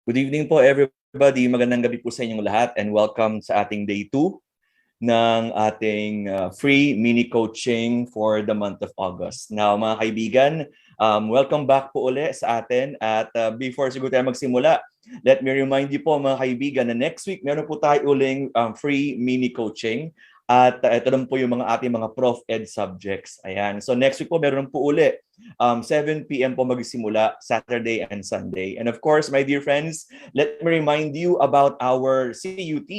Good evening po everybody. Magandang gabi po sa inyong lahat and welcome sa ating day 2 ng ating free mini coaching for the month of August. Now mga kaibigan, welcome back po uli sa atin at before siguro tayo magsimula, let me remind you po mga kaibigan na next week meron po tayo uling free mini coaching at ito naman po yung ating mga Prof Ed subjects. Ayan. So next week po meron po uli 7 p.m. po magsimula Saturday and Sunday. And of course, my dear friends, let me remind you about our CUT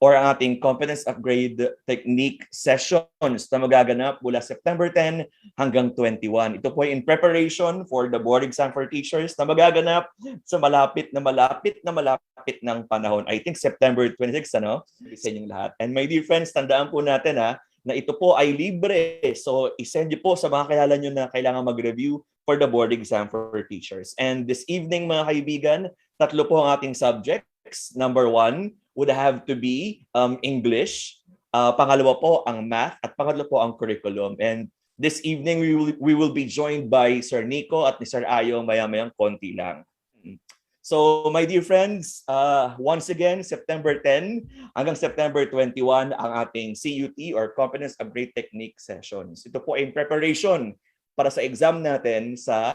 or ang ating Competence Upgrade Technique sessions na magaganap mula September 10 hanggang 21. Ito po ay in preparation for the board exam for teachers na magaganap sa malapit ng panahon. I think September 26, ano? Sa inyong lahat. And my dear friends, tandaan po natin na ito po ay libre. So, isend niyo po sa mga kilala nyo na kailangan mag-review for the board exam for teachers. And this evening, mga kaibigan, 3 po ang ating subjects. Number 1 would have to be English. Pangalawa po ang math. At pangatlo po ang curriculum. And this evening, we will be joined by Sir Nico at ni Sir Ayo maya-mayang konti lang. So, my dear friends, once again, September 10 hanggang September 21 ang ating CUT or Competence Upgrade Technique sessions. Ito po ay in preparation para sa exam natin sa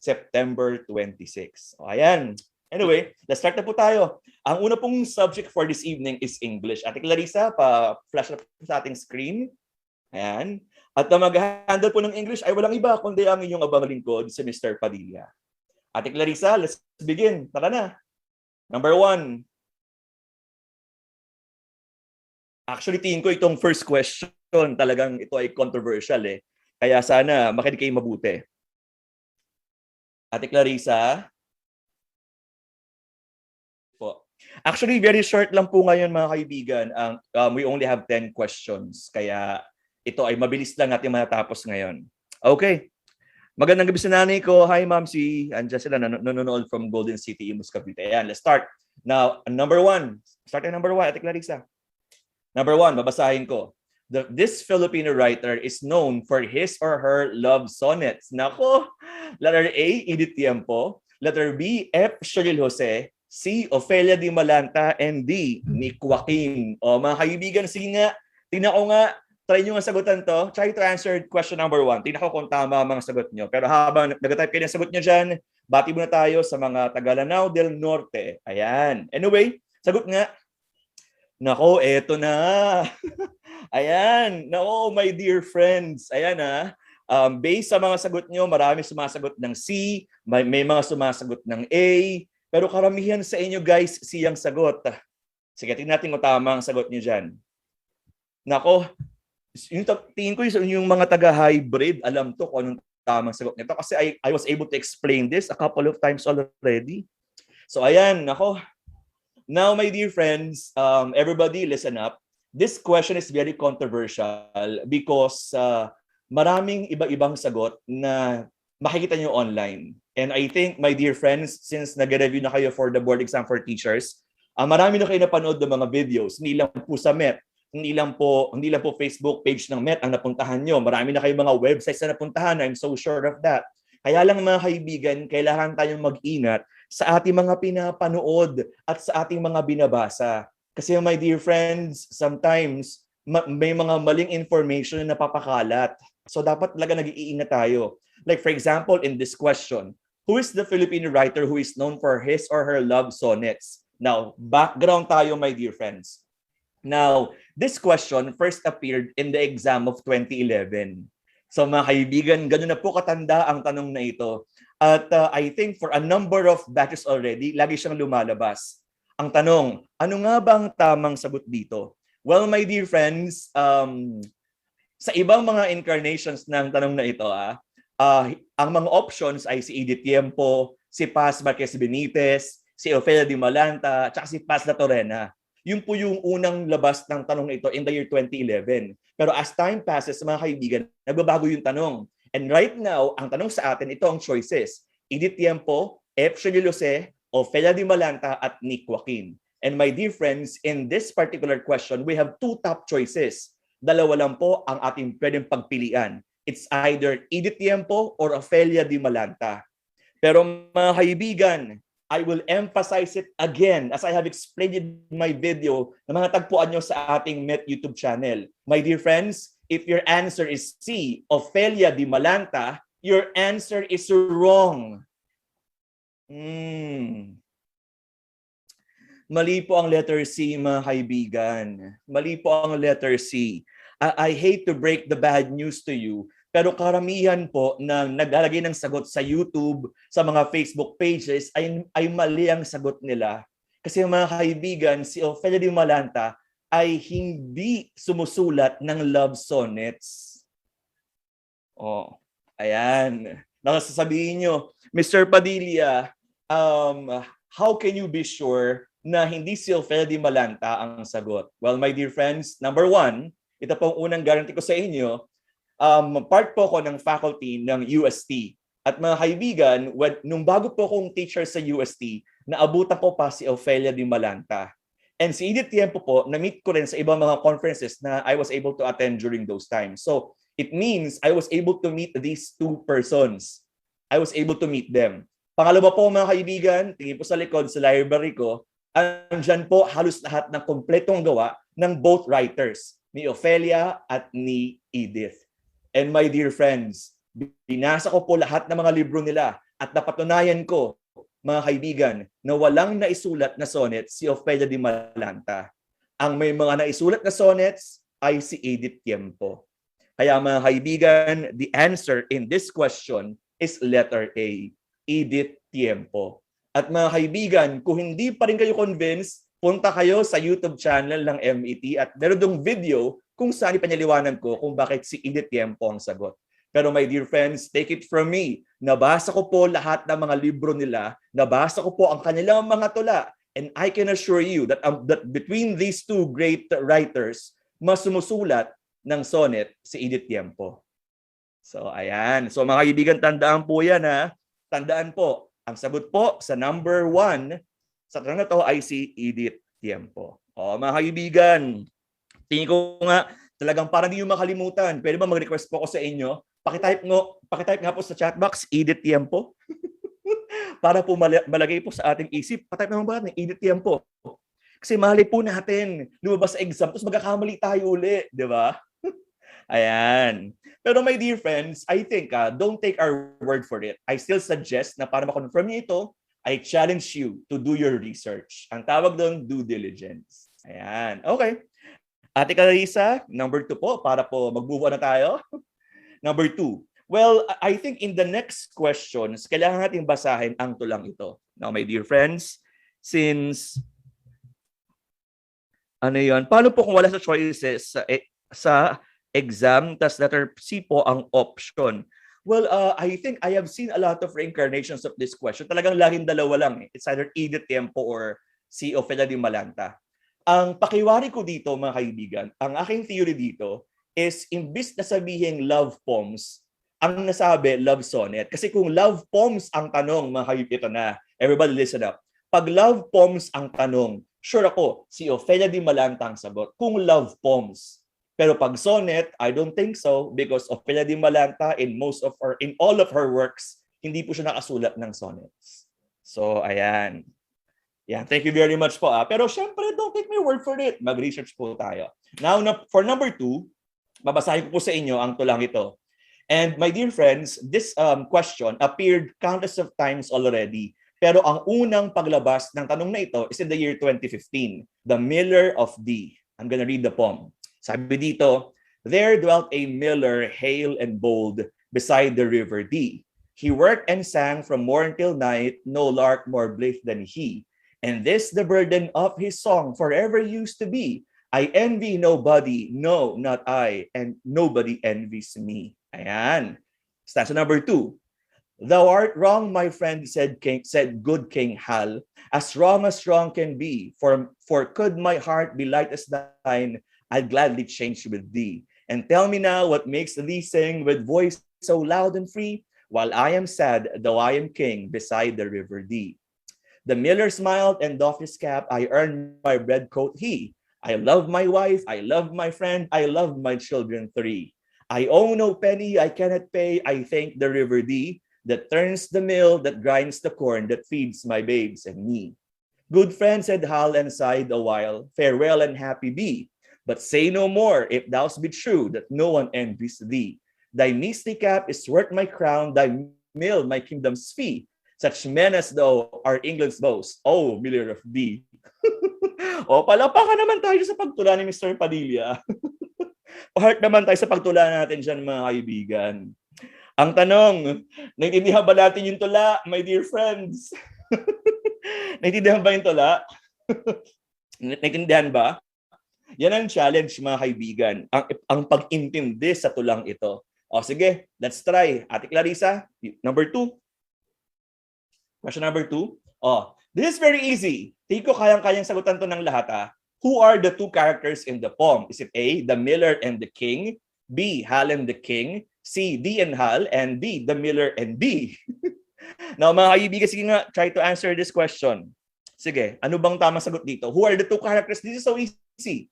September 26. O, ayan. Anyway, let's start na po tayo. Ang una pong subject for this evening is English. Ate Clarissa, pa-flash na po sa ating screen. Ayan. At ang mag-handle po ng English ay walang iba kundi ang inyong abang lingkod, si Mr. Padilla. Ate Clarissa, let's begin. Tara na. Number 1. Actually, tingin ko itong first question, talagang ito ay controversial eh. Kaya sana makinig kayo mabuti. Ate Clarissa. Po. Actually, very short lang po ngayon mga kaibigan. We only have 10 questions. Kaya ito ay mabilis lang natin matatapos ngayon. Okay. Magandang gabi sa nanay ko. Hi, Ma'am C. Andiyan sila nanonood from Golden City, Imus, Cavite. Ayan, let's start. Now, number 1. Start at number 1, Ate Clarissa. Number 1, babasahin ko. This Filipino writer is known for his or her love sonnets. Nako! Letter A, Edith Tiempo. Letter B, F. Shirley Jose. C. Ofelia Di Malanta. And D. Nico Joaquin. O, mga kaibigan, sige nga. Tingnan ko nga. Try nyo nga sagutan to. Try to answer question number 1. Tingnan ko kung tama ang mga sagot nyo. Pero habang nag-type kayo ng sagot nyo dyan, bati muna tayo sa mga Tagalanao del Norte. Ayan. Anyway, sagot nga. Nako, eto na. Ayan. Nako, my dear friends. Ayan based sa mga sagot nyo, marami sumasagot ng C, may mga sumasagot ng A, pero karamihan sa inyo guys, C ang sagot. Sige, tingnan natin kung tama ang sagot nyo dyan. Nako, tingin ko yung mga taga-hybrid, alam to kung anong tamang sagot nito kasi I was able to explain this a couple of times already. So ayan, nako. Now my dear friends, everybody listen up. This question is very controversial because maraming iba-ibang sagot na makikita nyo online. And I think my dear friends, since nag-review na kayo for the board exam for teachers, marami na kayo napanood ng mga videos, hindi lang po sa MET. Hindi lang po Facebook page ng MET ang napuntahan nyo. Marami na kayong mga websites na napuntahan. I'm so sure of that. Kaya lang mga kaibigan, kailangan tayong mag-ingat sa ating mga pinapanood at sa ating mga binabasa. Kasi my dear friends, sometimes may mga maling information na napapakalat. So dapat talaga nag-iingat tayo. Like for example, in this question, who is the Filipino writer who is known for his or her love sonnets? Now, background tayo my dear friends. Now, this question first appeared in the exam of 2011. So mga kaibigan, gano'n na po katanda ang tanong na ito. At I think for a number of batches already, lagi siyang lumalabas. Ang tanong, ano nga ba ang tamang sagot dito? Well, my dear friends, sa ibang mga incarnations ng tanong na ito, ang mga options ay si Edith Tiempo, si Paz Marquez Benitez, si Ofelia Di Malanta, at si Paz La Torrena. Yun po yung unang labas ng tanong na ito in the year 2011. Pero as time passes, mga kaibigan, nagbabago yung tanong. And right now, ang tanong sa atin, ito ang choices. Edith Tiempo, F. Shirley Jose, Ofelia Di Malanta, at Nico Joaquin. And my dear friends, in this particular question, we have 2 top choices. Dalawa lang po ang ating pwedeng pagpilian. It's either Edith Tiempo or Ofelia Di Malanta. Pero mga kaibigan, I will emphasize it again as I have explained in my video na mga tagpuan nyo sa ating Met YouTube channel. My dear friends, if your answer is C, Ofelia Di Malanta, your answer is wrong. Mali po ang letter C, mga kaibigan. Mali po ang letter C. I hate to break the bad news to you, pero karamihan po na naglalagay ng sagot sa YouTube, sa mga Facebook pages, ay mali ang sagot nila. Kasi mga kaibigan, si Ofelia Di Malanta ay hindi sumusulat ng love sonnets. Oh, ayan. Nakasasabihin nyo, Mr. Padilla, how can you be sure na hindi si Ofelia Di Malanta ang sagot? Well, my dear friends, number one, ito po ang unang guarantee ko sa inyo, part po ako ng faculty ng UST. At mga kaibigan, nung bago po akong teacher sa UST, naabutan ko pa si Ofelia Di Malanta. And si Edith Tiempo po, na-meet ko rin sa ibang mga conferences na I was able to attend during those times. So, it means I was able to meet these two persons. I was able to meet them. Pangalawa po mga kaibigan, tingin po sa likod sa library ko, andyan po halos lahat ng kompletong gawa ng both writers, ni Ofelia at ni Edith. And my dear friends, binasa ko po lahat ng mga libro nila at napatunayan ko, mga kaibigan, na walang naisulat na sonnets si Ofelia Di Malanta. Ang may mga naisulat na sonnets ay si Edith Tiempo. Kaya mga kaibigan, the answer in this question is letter A, Edith Tiempo. At mga kaibigan, kung hindi pa rin kayo convinced, punta kayo sa YouTube channel ng MET at meron dong video kung saan ipanyaliwanag ko kung bakit si Edith Tiempo ang sagot. Pero my dear friends, take it from me. Nabasa ko po lahat ng mga libro nila, nabasa ko po ang kanilang mga tula, and I can assure you that between these two great writers, mas sumusulat ng sonnet si Edith Tiempo. So ayan. So mga kaibigan, tandaan po yan ha. Tandaan po, ang sagot po sa number 1 sa tanong na to ay si Edith Tiempo. O mga kaibigan, tingin ko nga talagang parang hindi nyo makalimutan. Pwede ba mag-request po ako sa inyo? Pakitype nga po sa chat box, Edith Tiempo. Para po malagay po sa ating isip. Patype naman ba natin, Edith Tiempo. Kasi mahali po natin lumabas sa exam, tapos magkakamali tayo uli. Di ba? Ayan. Pero my dear friends, I think, don't take our word for it. I still suggest na para ma-confirm niyo ito, I challenge you to do your research. Ang tawag doon, due diligence. Ayan. Okay. Ate Clarissa, number 2 po, para po mag-move on na tayo. Number 2. Well, I think in the next questions, kailangan natin basahin ang tulang ito. Now, my dear friends, since, ano yun, paano po kung wala sa choices sa exam, tas letter C po ang option? Well, I think I have seen a lot of reincarnations of this question. Talagang laging dalawa lang. It's either Edith Tiempo or si Ofelia Di Malanta. Ang pakiwari ko dito, mga kaibigan, ang aking theory dito is imbis na sabihin love poems, ang nasabi love sonnet. Kasi kung love poems ang tanong, mga kaibigan, ito na. Everybody listen up. Pag love poems ang tanong, sure ako, si Ofelia Di Malanta ang sagot. Kung love poems. Pero pag sonnet, I don't think so because Ofelia Di Malanta in all of her works, hindi po siya nakasulat ng sonnets. So, ayan. Yeah, thank you very much po. Pero syempre, don't take my word for it. Mag-research po tayo. Now, for number 2, babasahin ko po sa inyo ang tulang ito. And my dear friends, this question appeared countless of times already. Pero ang unang paglabas ng tanong na ito is in the year 2015, The Miller of D. I'm gonna read the poem. Sabi dito, there dwelt a miller hale and bold beside the river Dee. He worked and sang from morn till night, no lark more blithe than he. And this the burden of his song forever used to be. I envy nobody, no, not I, and nobody envies me. Ayan. Stanza number 2. Thou art wrong, my friend, said good King Hal, as wrong can be. For could my heart be light as thine, I'd gladly change with thee. And tell me now what makes thee sing with voice so loud and free, while I am sad, though I am king, beside the river Dee. The miller smiled and doffed his cap. I earned my bread, quoth he. I love my wife, I love my friend, I love my children 3. I owe no penny, I cannot pay, I thank the river Dee. that turns the mill, that grinds the corn, that feeds my babes and me. Good friend, said Hal, and sighed a while, farewell and happy be. But say no more, if thou's be true, that no one envies thee. Thy misty cap is worth my crown, thy mill my kingdom's fee. Such men as thou are England's boast, oh, miller of thee. O, palapakan naman tayo sa pagtula ni Mr. Padilla. Part naman tayo sa pagtula natin dyan, mga kaibigan. Ang tanong, naintindihan ba natin yung tula, my dear friends? Naintindihan ba yung tula? Naintindihan ba? Yan ang challenge, mga kaibigan. Ang pag-intindi sa tulang ito. O sige, let's try. Ate Clarissa, number 2. Question number 2. Oh, this is very easy. Tingin ko kayang-kayang sagutan to ng lahat. Who are the two characters in the poem? Is it A, the miller and the king? B, Hal and the king? C, D and Hal? And D, the miller and D? Now, mga kaibigan, sige nga, try to answer this question. Sige, ano bang tamang sagot dito? Who are the two characters? This is so easy.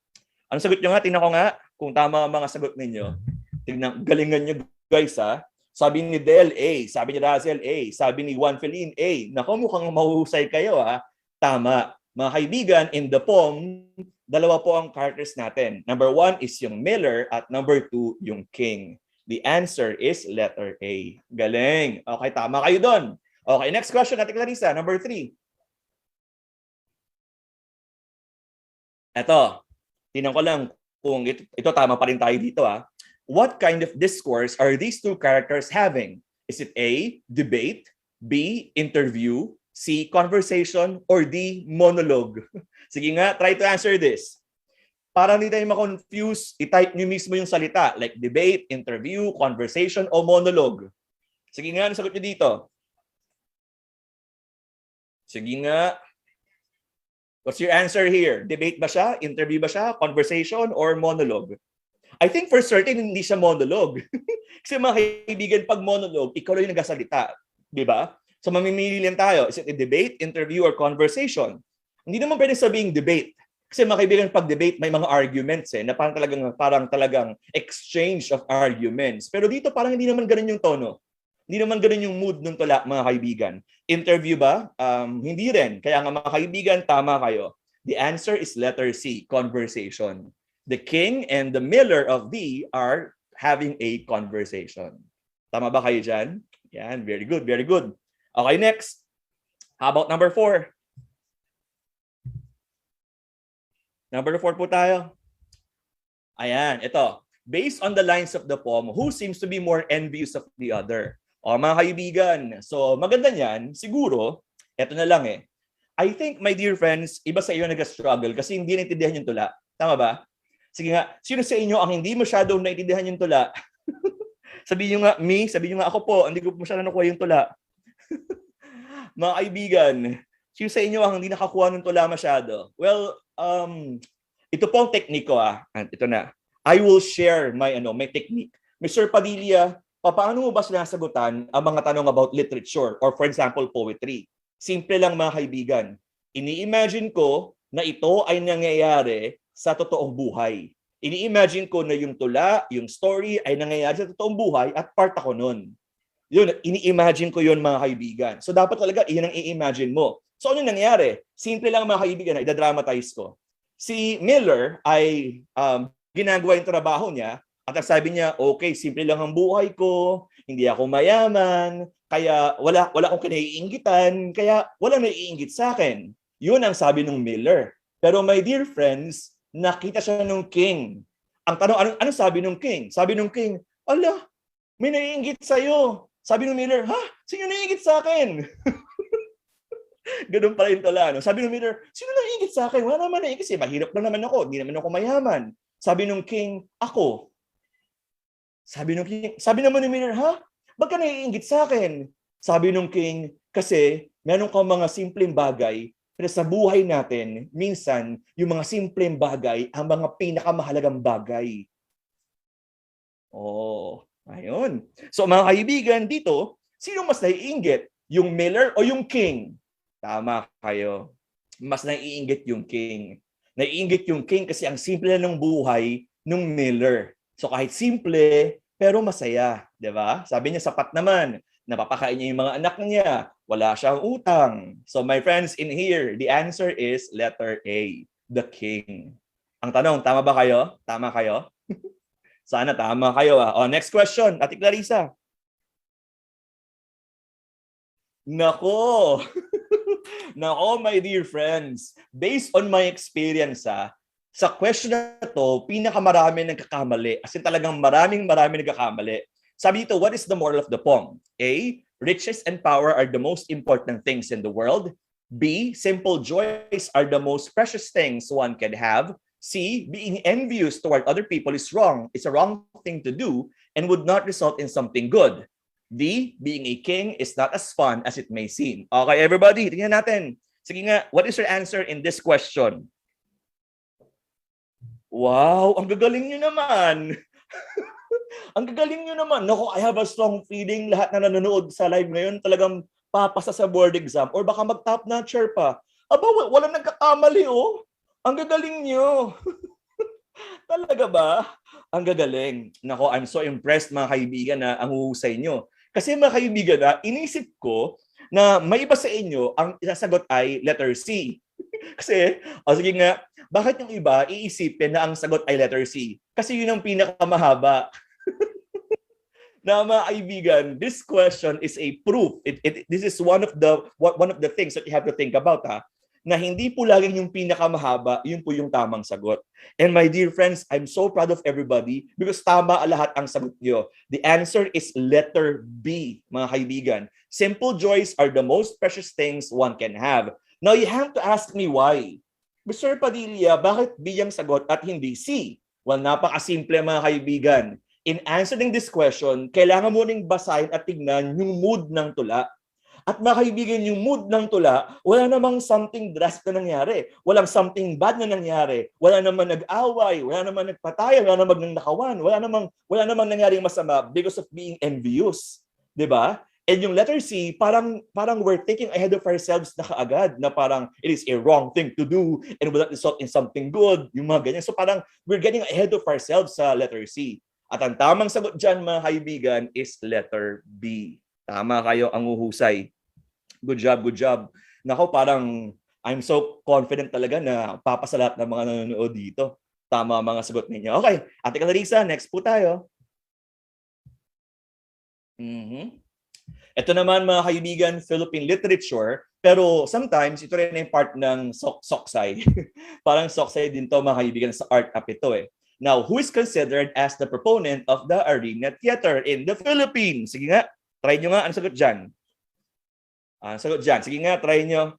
Ano sagot nyo nga? Tingnan ko nga kung tama ang mga sagot ninyo. Tingnan, galingan nyo guys ha. Sabi ni Del, A. Sabi ni Razel, A. Sabi ni Juan Felin, A. Naku, mukhang mahuhusay kayo ha. Tama. Mga kaibigan, in the poem, dalawa po ang characters natin. Number 1 is yung miller at number 2 yung king. The answer is letter A. Galing. Okay, tama kayo doon. Okay, next question natin, Clarissa. Number 3. Eto. Tingnan ko lang kung ito tama pa rin tayo dito ha. What kind of discourse are these two characters having? Is it A, debate, B, interview, C, conversation, or D, monologue? Sige nga, try to answer this. Para hindi tayo ma-confuse, i-type nyo mismo yung salita like debate, interview, conversation, o monologue. Sige nga, nasagot nyo dito. Sige nga. What's your answer here? Debate ba siya? Interview ba siya? Conversation or monologue? I think for certain hindi siya monologue. Kasi mga kaibigan, pag monologue, ikaw lang yung nagsasalita. Di ba? So mamimili lang tayo. Is it a debate, interview, or conversation? Hindi naman pwede sabing debate. Kasi mga kaibigan, pag debate, may mga arguments na parang talagang exchange of arguments. Pero dito parang hindi naman ganun yung tono. Hindi naman ganun yung mood ng tula, mga kaibigan. Interview ba? Hindi rin. Kaya nga mga kaibigan, tama kayo. The answer is letter C, conversation. The king and the miller of D are having a conversation. Tama ba kayo dyan? Yan, very good, very good. Okay, next. How about number 4? Number 4 po tayo. Ayan, ito. Based on the lines of the poem, who seems to be more envious of the other? O mga kaibigan, so maganda niyan, siguro, eto na lang I think, my dear friends, iba sa iyo nag-struggle kasi hindi naintindihan yung tula. Tama ba? Sige nga, sino sa inyo ang hindi masyadong naintindihan yung tula? Sabihin nyo nga, me, sabihin nyo nga ako po, hindi ko masyadong nakuha yung tula. Mga kaibigan, sino sa inyo ang hindi nakakuha ng tula masyado? Well, ito po ang technique ko Ito na. I will share my technique. Mr. Padilla, paano mo ba sinasagutan ang mga tanong about literature or for example, poetry? Simple lang mga kaibigan. Ini-imagine ko na ito ay nangyayari sa totoong buhay. Ini-imagine ko na yung tula, yung story ay nangyayari sa totoong buhay at part ako nun. Yun, ini-imagine ko yun mga kaibigan. So dapat talaga iyan ang i-imagine mo. So ano nangyayari? Simple lang mga kaibigan na i-dramatize ko. Si Miller ay ginagawa yung trabaho niya at sabi niya, okay, simple lang ang buhay ko, hindi ako mayaman, kaya wala akong kinaiinggitan, kaya walang naiinggit sa akin. Yun ang sabi ng Miller. Pero my dear friends, nakita siya ng king. Ang tanong, ano sabi ng king? Sabi ng king, ala, may naiinggit sa'yo. Sabi ng Miller, ha? Sino naiinggit sa akin? Ganun pala yung tala. Sabi ng Miller, sino naiinggit sa akin? Wala naman naiinggit kasi mahirap lang naman ako. Hindi naman ako mayaman. Sabi ng king, ako. Sabi naman ng Miller, ha? Ba't ka naiinggit sa akin? Sabi ng king, kasi meron kang mga simpleng bagay pero sa buhay natin, minsan, yung mga simpleng bagay, ang mga pinakamahalagang bagay. Oh, ayun. So mga kaibigan, dito, sino mas naiinggit? Yung Miller o yung king? Tama kayo. Mas naiinggit yung king. Naiinggit yung king kasi ang simple na ng buhay ng Miller. So kahit simple, pero masaya. Diba? Sabi niya, sapat naman Napapakain niya yung mga anak niya. Wala siyang utang. So my friends, in here, the answer is letter A, the king. Ang tanong, tama ba kayo? Tama kayo? Sana tama kayo. Next question, Ate Clarissa. Nako! Nako, my dear friends. Based on my experience, sa question na to, pinakamarami nagkakamali. As in talagang maraming nagkakamali. Sabi dito, what is the moral of the poem? A, riches and power are the most important things in the world. B, simple joys are the most precious things one can have. C, being envious toward other people is wrong. It's a wrong thing to do and would not result in something good. D, being a king is not as fun as it may seem. Okay, everybody, tingnan natin. Sige nga, what is your answer in this question? Wow, ang gagaling nyo naman. Ang gagaling nyo naman. Naku, I have a strong feeling lahat na nanonood sa live ngayon talagang papasa sa board exam or baka mag-top notcher pa. Aba, wala nagkakamali, oh. Ang gagaling nyo. Talaga ba? Ang gagaling. Nako, I'm so impressed mga kaibigan na ang huhusay nyo. Kasi mga kaibigan, inisip ko na may iba sa inyo ang isasagot ay letter C. Kasi, sige nga, bakit yung iba iisipin na ang sagot ay letter C? Kasi yun ang pinakamahaba. Na mga kaibigan, this question is a proof. This is one of the things that you have to think about, na hindi po laging yung pinakamahaba, yun po yung tamang sagot. And my dear friends, I'm so proud of everybody because tama lahat ang sagot nyo. The answer is letter B, mga kaibigan. Simple joys are the most precious things one can have. Now, you have to ask me why. Mr. Padilla, bakit B ang sagot at hindi C? Well, napakasimple mga kaibigan. In answering this question, kailangan mo ring basahin at tignan yung mood ng tula. At mga kaibigan, yung mood ng tula, wala namang something drastic na nangyari. Walang something bad na nangyari. Wala namang nag-away, wala namang nagpatay, wala namang nanakawan, wala namang nangyaring masama because of being envious. 'Di ba? And yung letter C, parang we're taking ahead of ourselves na kaagad, na parang it is a wrong thing to do and will not result in something good, yung mga ganyan. So parang we're getting ahead of ourselves sa letter C. At ang tamang sagot dyan, mga kaibigan, is letter B. Tama kayo ang uhusay. Good job, good job. Nako, parang I'm so confident talaga na papasalat ng mga nanonood dito. Tama ang mga sagot ninyo. Okay, Ate Clarissa, next po tayo. Ito naman mga kaibigan, Philippine literature, pero sometimes ito rin yung part ng soksay. Parang soksay din to mga kaibigan sa art up ito eh. Now, who is considered as the proponent of the arena theater in the Philippines? Sige nga, try nyo nga. Ano sagot dyan? Sagot dyan. Sige nga, try nyo.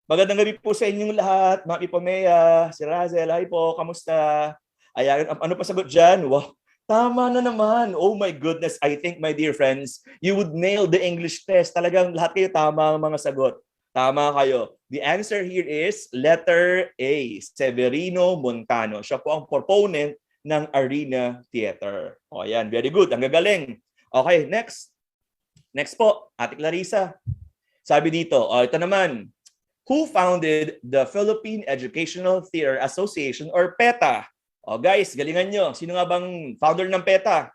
Magandang gabi po sa inyong lahat. Mami Pomea, si Razel, hi po, kamusta? Ayan, ano pa sagot dyan? Wow. Tama na naman. Oh my goodness. I think, my dear friends, you would nail the English test. Talagang lahat kayo tama ang mga sagot. Tama kayo. The answer here is letter A, Severino Montano. Siya po ang proponent ng arena theater. O yan, very good. Ang gagaling. Okay, next. Next po, Ate Clarissa. Sabi dito, ito naman. Who founded the Philippine Educational Theater Association or PETA? Oh guys, galingan nyo. Sino nga bang founder ng PETA?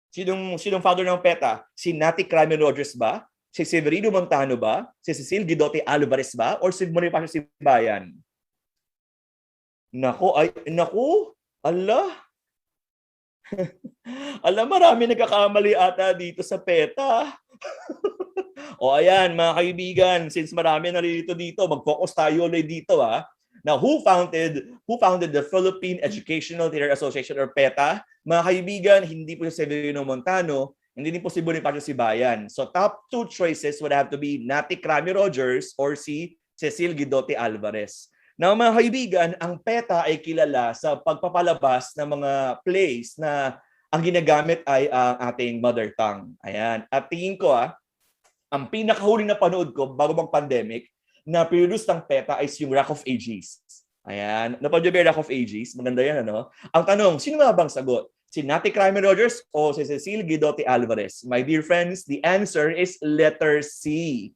Sinong founder ng PETA? Si Nati Crame Rogers ba? Si Severino Montano ba? Si Cecil Guidote Alvarez ba? Or si Bonifacio Sibayan? Naku, ala. Alam, marami nagkakamali ata dito sa PETA. O ayan, mga kaibigan, since marami nalilito dito, mag-focus tayo ulit dito Now, who founded the Philippine Educational Theater Association or PETA? Mga kaibigan, hindi po si Severino Montano, hindi din po si Bonifacio Sibayan. So top two choices would have to be Nati Crame Rogers or si Cecil Guidote Alvarez. Now, mga kaibigan, ang PETA ay kilala sa pagpapalabas ng mga plays na ang ginagamit ay ang ating mother tongue. Ayan. At tingin ko ang pinakahuling na panood ko bago bang pandemic, na produce ng PETA is yung Rock of Ages. Ayan. Napanood yung Rock of Ages? Maganda yan, ano? Ang tanong, sino nga bang sagot? Si Nati Crime Rogers o si Cecil Guidote Alvarez? My dear friends, the answer is letter C.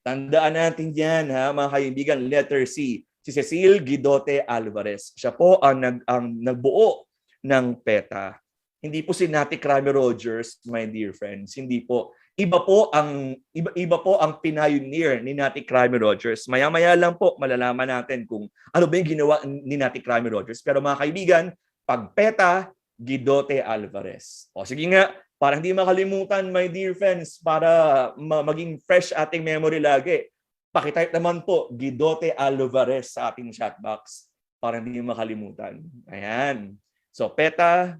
Tandaan natin yan, mga kaibigan, letter C. Si Cecil Guidote Alvarez. Siya po ang nagbuo ng PETA. Hindi po si Nati Crame Rogers, my dear friends. Hindi po. Iba po ang pioneer ni Nati Crame Rogers. Maya-maya lang po malalaman natin kung ano ba yung ginawa ni Nati Crame Rogers. Pero mga kaibigan, pag PETA, Guidote Alvarez. O sige nga, para hindi makalimutan, my dear friends, para maging fresh ating memory lagi, pakitype naman po, Guidote Alvarez sa ating chatbox para hindi makalimutan. Ayan. So, PETA,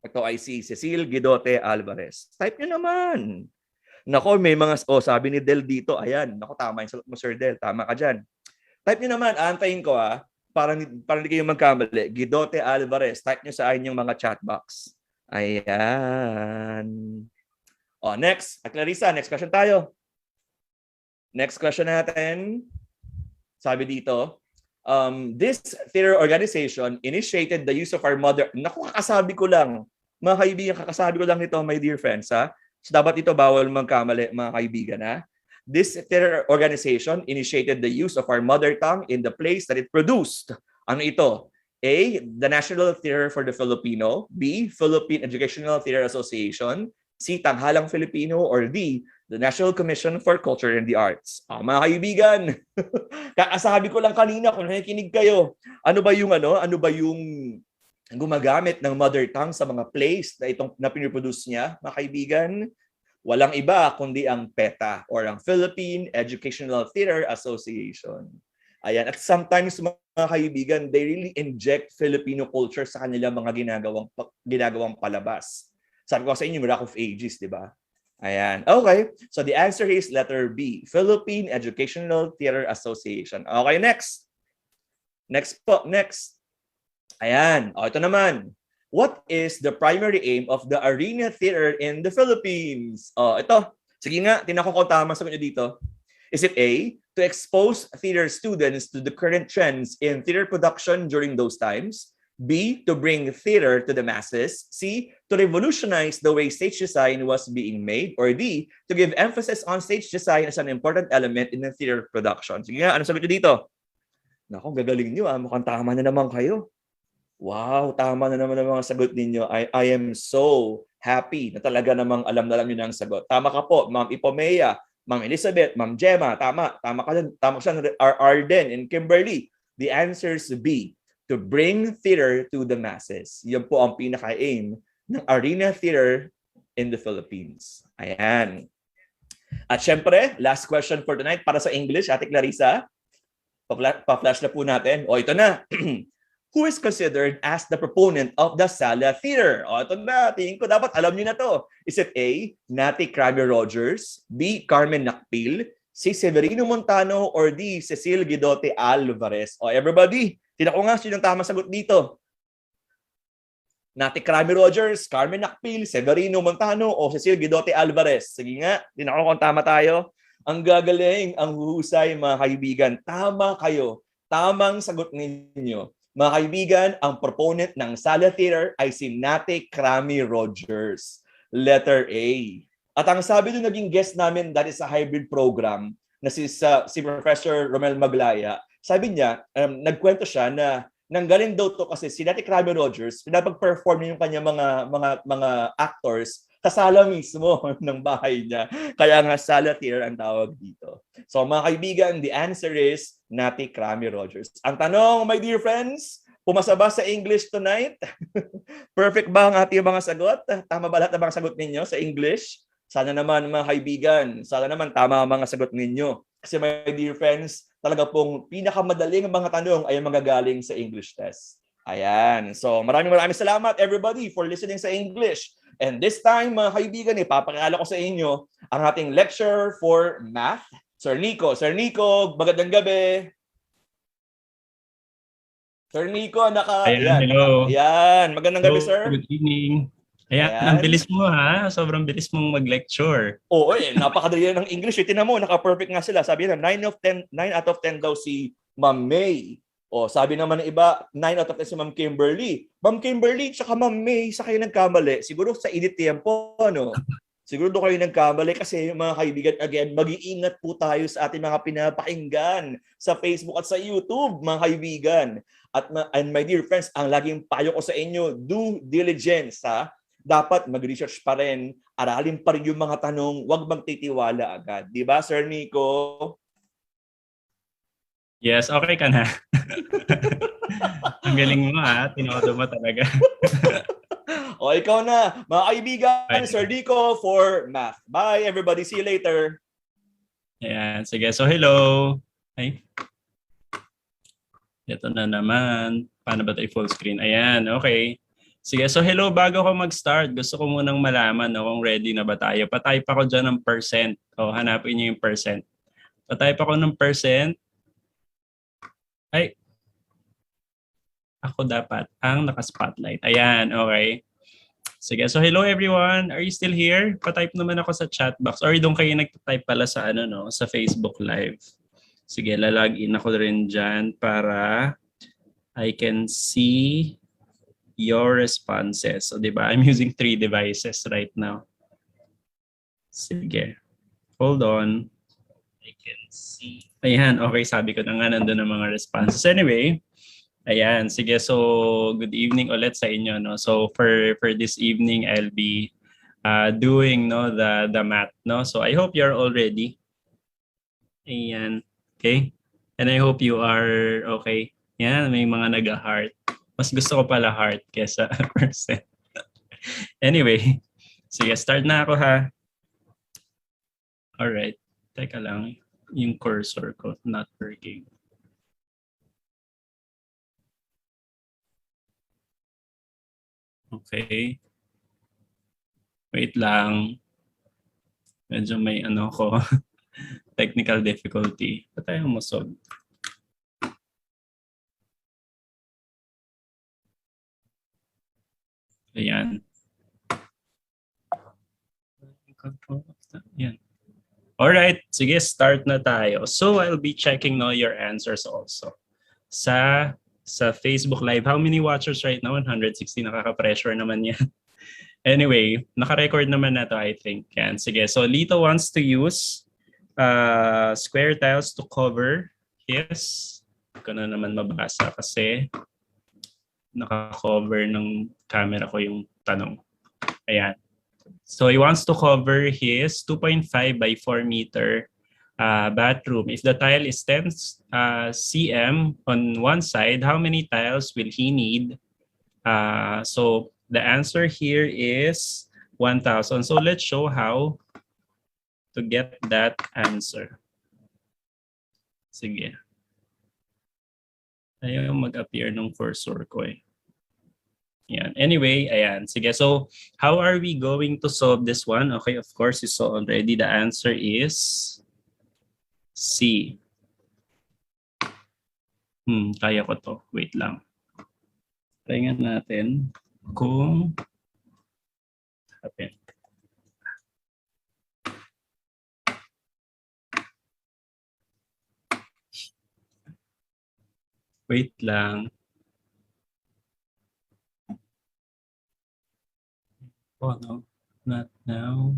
ito ay si Cecil Guidote Alvarez. Type nyo naman. Nako, may mga, sabi ni Del dito, ayan, nako, tama yung sagot mo, Sir Del, tama ka dyan. Type nyo naman, aantayin ko para hindi kayo magkamali. Guidote Alvarez, type nyo sa inyong mga chatbox. Ayan. Next, Clarissa, next question tayo. Next question natin. Sabi dito, this theater organization initiated the use of our mother. Naku, kakasabi ko lang. Mga kaibigan, kakasabi ko lang nito, my dear friends. So dapat ito bawal magkamali, mga kaibigan. This theater organization initiated the use of our mother tongue in the plays that it produced. Ano ito? A, the National Theater for the Filipino. B, Philippine Educational Theater Association. C, Tanghalang Filipino. Or D, the National Commission for Culture and the Arts. Mga kaibigan, kakasabi ko lang kanina kung nakikinig kayo. Ano ba yung gumagamit ng mother tongue sa mga plays na piniproduce niya, mga kaibigan? Walang iba kundi ang PETA or ang Philippine Educational Theater Association. Ayan, at sometimes mga kaibigan, they really inject Filipino culture sa kanilang mga ginagawang palabas. Sabi ko sa inyo, Rock of Ages, di ba? Ayan. Okay. So the answer is letter B, Philippine Educational Theater Association. Okay, next. Next. Ayan. Ito naman. What is the primary aim of the arena theater in the Philippines? Ito. Sige nga, tinako ko tama sagot nyo dito. Is it A, to expose theater students to the current trends in theater production during those times? B, to bring theater to the masses. C, to revolutionize the way stage design was being made. Or D, to give emphasis on stage design as an important element in the theater production. Sige nga, ano sagot nyo dito? Naku, gagaling nyo. Mukhang tama na naman kayo. Wow, tama na naman ang mga sagot ninyo. I am so happy na talaga namang alam na lang nyo na ang sagot. Tama ka po, Ma'am Ipomea, Ma'am Elizabeth, Ma'am Gemma, tama ka dyan. Tama ka dyan, Arden and Kimberly. The answer is B, to bring theater to the masses. Yan po ang pinaka-aim ng arena theater in the Philippines. Ayan. At syempre, last question for tonight para sa English, Ate Clarissa. Pa-flash na po natin. Ito na. Who is considered as the proponent of the Sala Theater? Ito na, tingin ko dapat alam niyo na to. Is it A, Nati Crame Rogers, B, Carmen Nakpil, C, Severino Montano, or D, Cecil Guidote Alvarez? Everybody, tinako nga sinong tamang sagot dito. Nati Crame Rogers, Carmen Nakpil, Severino Montano, o Cecil Guidote Alvarez? Sige nga, tinako kung tama tayo. Ang gagaling, ang huhusay, mga kaibigan. Tama kayo. Tamang sagot ninyo. Mga kaibigan, ang proponent ng Sala Theater ay si Nati Crame Rogers. Letter A. At ang sabi nung naging guest namin dahil sa hybrid program na si Professor Romel Maglaya, sabi niya, nagkwento siya na nanggaling daw to kasi si Nati Crame Rogers, pinapag-perform yung kanya mga actors sa sala mismo ng bahay niya. Kaya nga Sala Theater ang tawag dito. So mga kaibigan, the answer is Nati Crame Rogers. Ang tanong, my dear friends, pumasa ba sa English tonight? Perfect ba ang ating mga sagot? Tama ba lahat ng mga sagot ninyo sa English? Sana naman mga kaibigan, sana naman tama ang mga sagot ninyo. Kasi my dear friends, talaga pong pinakamadaling mga tanong ay magagaling sa English test. Ayan. So maraming salamat everybody for listening sa English. And this time, mga kaibigan, ipapakilala ko sa inyo ang ating lecturer for math, Sir Nico. Sir Nico, magandang gabi. Sir Nico, hello. Yan, magandang gabi, sir. Good evening. Ayan, ang bilis mo ha. Sobrang bilis mong mag-lecture. Oo, napakadali ng English. Tingnan mo, naka-perfect nga sila. Sabi na 9 out of 10 daw si Ma'am May. Sabi naman ng iba, 9 out of 10 si Ma'am Kimberly. Ma'am Kimberly, tsaka Ma'am May, sa kayo nagkamali. Siguro sa edit tempo, ano? Siguro doon kayo nagkamali kasi mga kaibigan, again, mag-iingat po tayo sa ating mga pinapakinggan sa Facebook at sa YouTube, mga kaibigan. And my dear friends, ang laging payo ko sa inyo, due diligence, ha? Dapat mag-research pa rin, aralin pa rin yung mga tanong, huwag magtitiwala agad. Di ba, Sir Nico? Yes, okay ka na. Ang galing mo tinodo mo talaga. O, ikaw na. Mga kaibigan, Bye. Sir Nico for math. Bye, everybody. See you later. Ayan, sige. So, hello. Ay. Ito na naman. Paano ba tayo full screen? Ayan, okay. Sige, so hello. Bago ko mag-start, gusto ko munang malaman kung ready na ba tayo. Patype ako dyan ng percent. O, hanapin niyo yung percent. Patype ako ng percent. Ay. Ako dapat ang naka-spotlight. Ayan, okay. Sige, so hello everyone. Are you still here? Pa-type naman ako sa chat box. Or doon kayo nagta-type pala sa sa Facebook Live. Sige, lalagin ako rin dyan para I can see your responses. So, di ba? I'm using 3 devices right now. Sige. Hold on. I can see. Ayan, okay. Sabi ko na nga nandun ang mga responses. Anyway, ayan, sige. So, good evening ulit sa inyo. No? So, for this evening, I'll be doing the math. No? So, I hope you're all ready. Ayan. Okay? And I hope you are okay. Yan, may mga nag-heart. Mas gusto ko pala heart kesa percent. Anyway, sige, start na ako ha. Alright. Teka lang. Yung cursor ko not working. Okay. Wait lang. Medyo may ko. Technical difficulty. Pa tayo musog. Ayan. Ayan. Alright. Sige, start na tayo. So, I'll be checking your answers also. Sa Facebook Live. How many watchers right now? 160. Nakaka-pressure naman yan. Anyway, naka-record naman na to, I think. Yan. Sige. So, Lito wants to use square tiles to cover his. Hindi ko na naman mabasa kasi naka-cover ng camera ko yung tanong. Ayan. So he wants to cover his 2.5 by 4 meter bathroom. If the tile is 10 cm on one side, how many tiles will he need? So the answer here is 1,000. So let's show how to get that answer. Sige. Ayaw mag-appear ng cursor ko eh. Yan. Anyway, ayan. Sige, so how are we going to solve this one? Okay, of course, you saw already. The answer is C. Kaya ko to. Wait lang. Try nga natin kung happen. Wait lang. Oh no, not now.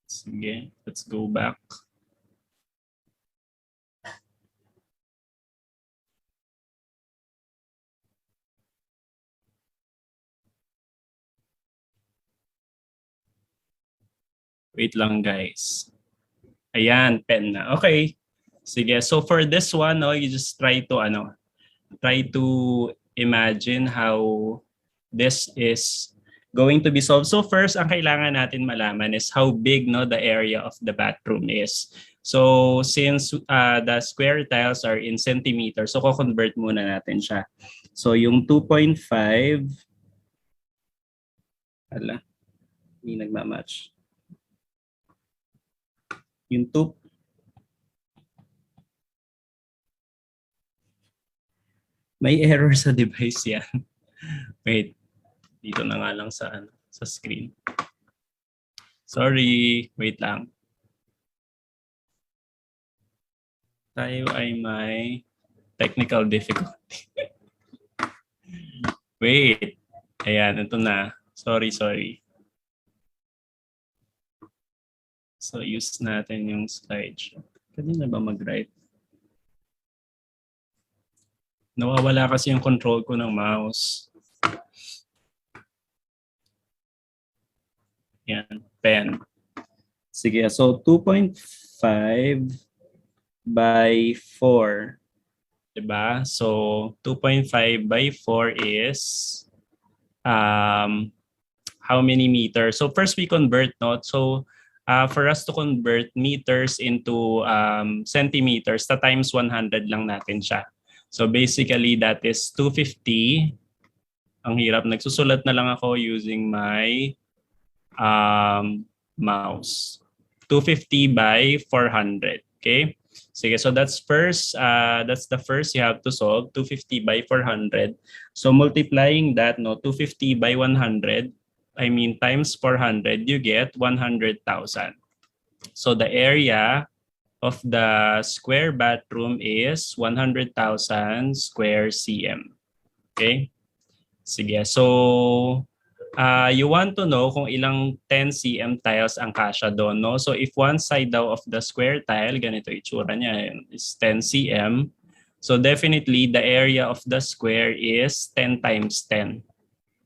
Sige, let's go back. Wait lang guys. Ayan, pen na. Okay. Sige, so for this one, you just try to imagine how this is going to be solved. So first, ang kailangan natin malaman is how big the area of the bathroom is. So since the square tiles are in centimeters, so ko-convert muna natin siya. So yung 2.5, hindi nagmamatch. Yung 2, may error sa device yan. Wait, dito na nga lang sa screen. Sorry, wait lang. Tayo ay may technical difficulty. Wait, ayan, ito na. Sorry. So use natin yung slideshow. Kanina ba mag-write? Nawawala kasi yung control ko ng mouse. Yan, pen. Sige, so 2.5 by 4. Diba? So 2.5 by 4 is how many meters? So first we convert, no? So for us to convert meters into centimeters, ta times 100 lang natin siya. So basically that is 250. Ang hirap, nagsusulat na lang ako using my mouse. 250 by 400. Okay? Sige, so that's the first you have to solve, 250 by 400. So multiplying that, no, 250 by 100, I mean times 400, you get 100,000. So the area of the square bathroom is 100,000 square cm. Okay? Sige, so you want to know kung ilang 10 cm tiles ang kasya doon, no? So if one side daw of the square tile, ganito itsura niya, is 10 cm. So definitely the area of the square is 10 times 10.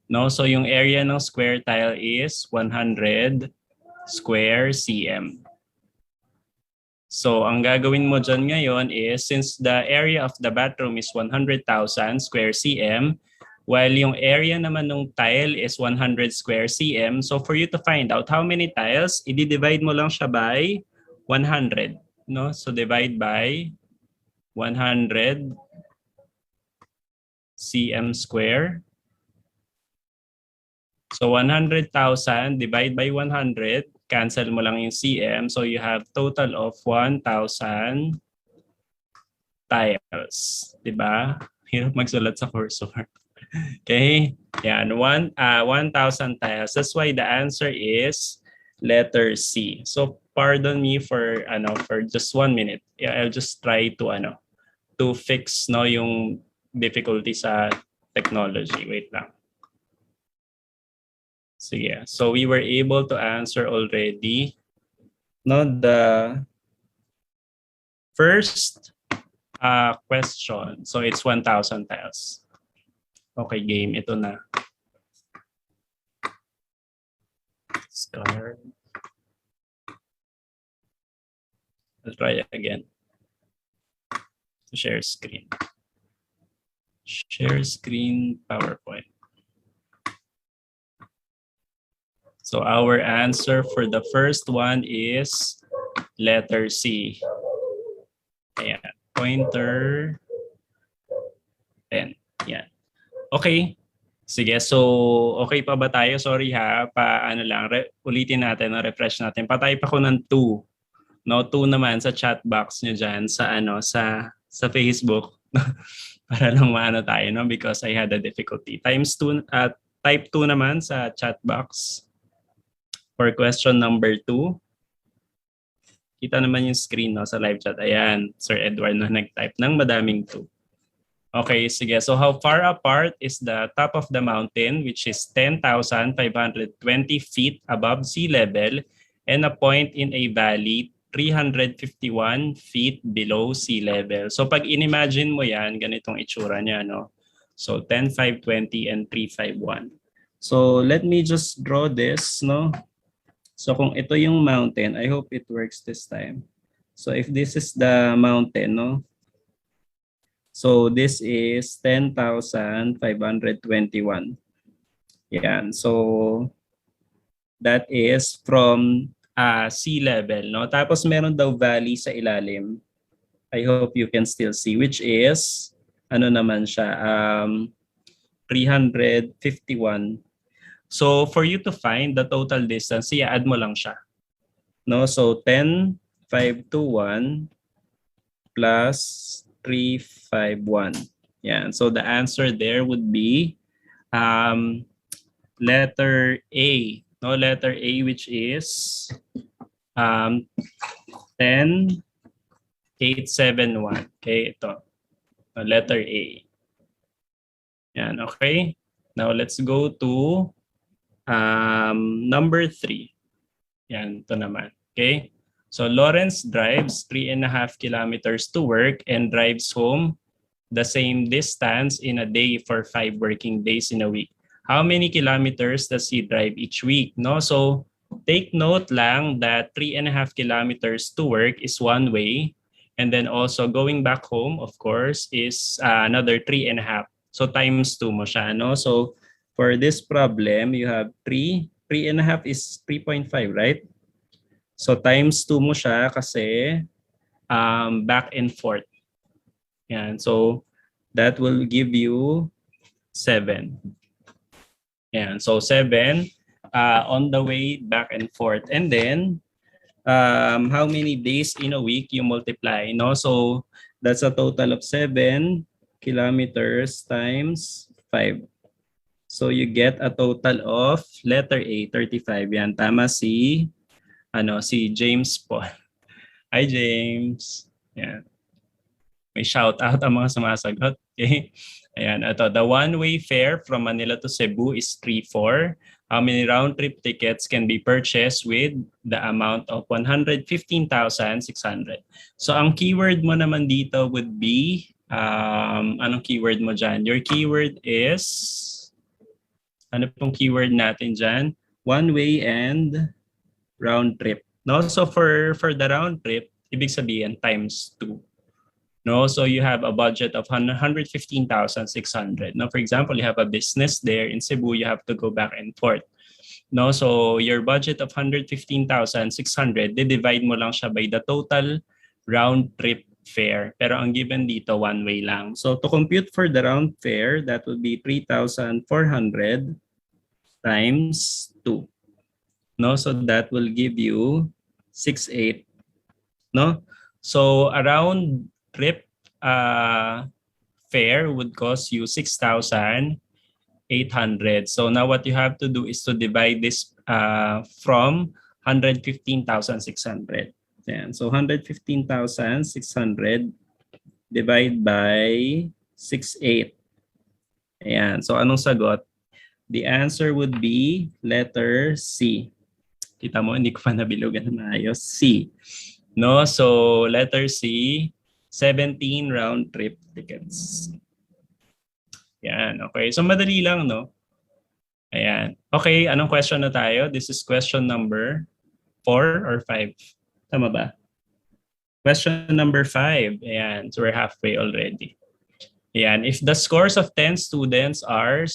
No? So yung area ng square tile is 100 square cm. So ang gagawin mo dyan ngayon is, since the area of the bathroom is 100,000 square cm, while yung area naman ng tile is 100 square cm, so for you to find out how many tiles, i-divide mo lang siya by 100. No? So divide by 100 cm square. So 100,000 divide by 100, cancel mo lang yung cm. So you have total of 1,000 tiles. Diba? Hirap magsulat sa cursor. Okay? Yan, 1,000 tiles. That's why the answer is letter C. So pardon me for just 1 minute. Yeah, I'll just try to fix yung difficulty sa technology. Wait lang. Sige. So we were able to answer already the first question. So it's 1,000 tiles. Okay, game. Ito na. Start. I'll try again. Share screen. Share screen PowerPoint. So our answer for the first one is letter C. Ayan. Pointer. Pen. Yan. Okay. Sige. So, okay pa ba tayo? Sorry ha. Ulitin natin. Refresh natin. Patay pa ko ng 2. No, 2 naman sa chat box nyo dyan sa Facebook. Para lang maano tayo, no? Because I had a difficulty. Type 2 naman sa chat box. For question number 2, kita naman yung screen, no, sa live chat. Ayan, Sir Edward na nag-type ng madaming 2. Okay, sige. So how far apart is the top of the mountain, which is 10,520 feet above sea level, and a point in a valley 351 feet below sea level? So pag in-imagine mo yan, ganitong itsura niya, no? So 10,520 and 351. So let me just draw this, no? So kung ito yung mountain, I hope it works this time. So if this is the mountain, no? So this is 10,521. Yan. So that is from sea level, no? Tapos meron daw valley sa ilalim. I hope you can still see, which is naman siya, 351. So for you to find the total distance, i-add mo lang siya. No? So 10,521 plus 351. Yan. So the answer there would be letter A. No, letter A, which is 10,871. Okay, ito. Letter A. Yan, okay? Now let's go to number 3. Yan, ito naman. Okay? So Lawrence drives 3.5 kilometers to work and drives home the same distance in a day for 5 working days in a week. How many kilometers does he drive each week? No? So take note lang that 3.5 kilometers to work is one way. And then also going back home, of course, is another 3.5. So times 2 mo siya. No? So for this problem, you have 3. 3.5 is 3.5, right? So times 2 mo siya kasi back and forth. Yan. So that will give you 7. Yan. So 7 on the way back and forth. And then how many days in a week you multiply? No? So that's a total of 7 kilometers times 5. So you get a total of letter A, 35. Yan. Tama si James po. Hi James. Yan. May shout out ang mga sumasagot. Okay. Ayan, ito. The one-way fare from Manila to Cebu is 3-4. How many round-trip tickets can be purchased with the amount of 115,600? So ang keyword mo naman dito would be, anong keyword mo dyan? Your keyword is, ano pong keyword natin dyan? One-way and round-trip. No? So for the round-trip, ibig sabihin times 2. No, so you have a budget of 115,600. Now, for example, you have a business there in Cebu, you have to go back and forth. No, so your budget of 115,600, divide mo lang siya by the total round trip fare. Pero ang given dito, one way lang. So to compute for the round fare, that would be 3,400 times 2. No, so that will give you 6,800. No, so around trip fare would cost you 6,800. So now what you have to do is to divide this from 115,600. Yan. So 115,600 divide by 6,800. Ayan. So anong sagot? The answer would be letter C. Kita mo, hindi ko pa nabilugan na maayos. C. No, so letter C, 17 round trip tickets. Yan, okay. So madali lang, no? Ayan. Okay, anong question na tayo? This is question number 4 or 5. Tama ba? Question number 5. Ayan, so we're halfway already. Ayan, if the scores of 10 students are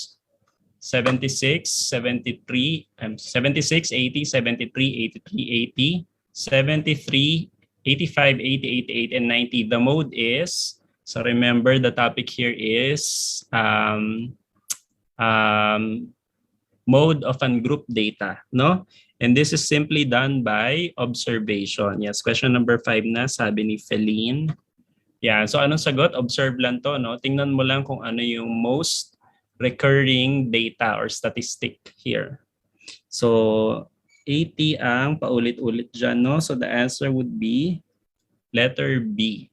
76, 73, 76, 80, 73, 83, 80, 73, 85, 80, 88, and 90. The mode is, so remember the topic here is mode of ungroup data, no? And this is simply done by observation. Yes, question number 5 na, sabi ni Feline. Yeah, so anong sagot? Observe lang to, no? Tingnan mo lang kung ano yung most recurring data or statistic here. So 80 ang paulit-ulit dyan, no? So the answer would be letter B.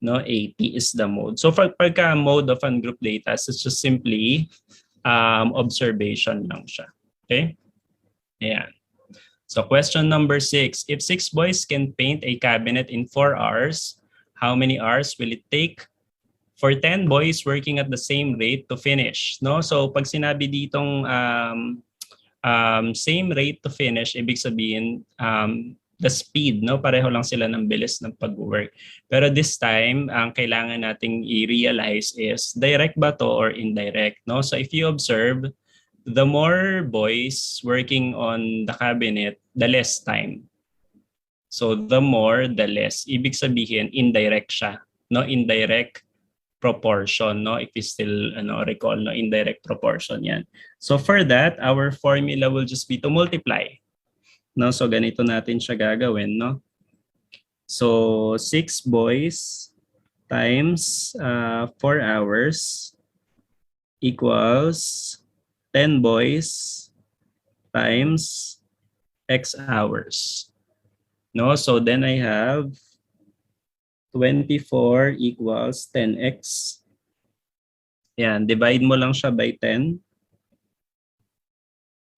No, 80 is the mode. So pagka mode of ungroup data, it's just simply observation lang siya. Okay? Ayan. So question number 6. If 6 boys can paint a cabinet in 4 hours, how many hours will it take for 10 boys working at the same rate to finish? No? So pag sinabi ditong same rate to finish, ibig sabihin the speed, no? Pareho lang sila ng bilis ng pag-work. Pero this time, ang kailangan nating i-realize is direct ba to or indirect, no? So if you observe, the more boys working on the cabinet, the less time. So the more, the less. Ibig sabihin, indirect siya, no? Indirect proportion, no? If you still recall, no? Indirect proportion yan. So for that, our formula will just be to multiply. No? So ganito natin siya gagawin, no? So 6 boys times 4 hours equals 10 boys times X hours. No? So then I have 24 equals 10x. Yan, divide mo lang siya by 10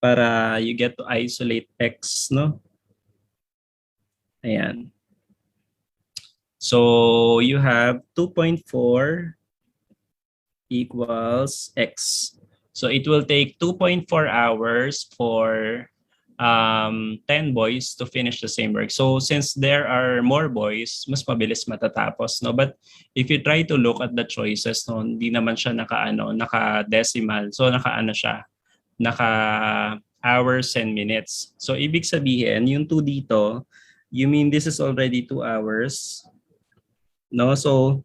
para you get to isolate x, no? Ayan. So you have 2.4 equals x. So it will take 2.4 hours for 10 boys to finish the same work. So since there are more boys, mas mabilis matatapos, no? But if you try to look at the choices, no, hindi naman siya naka-decimal. So naka-ano siya, naka hours and minutes. So ibig sabihin, yung 2 dito, you mean this is already 2 hours, no? So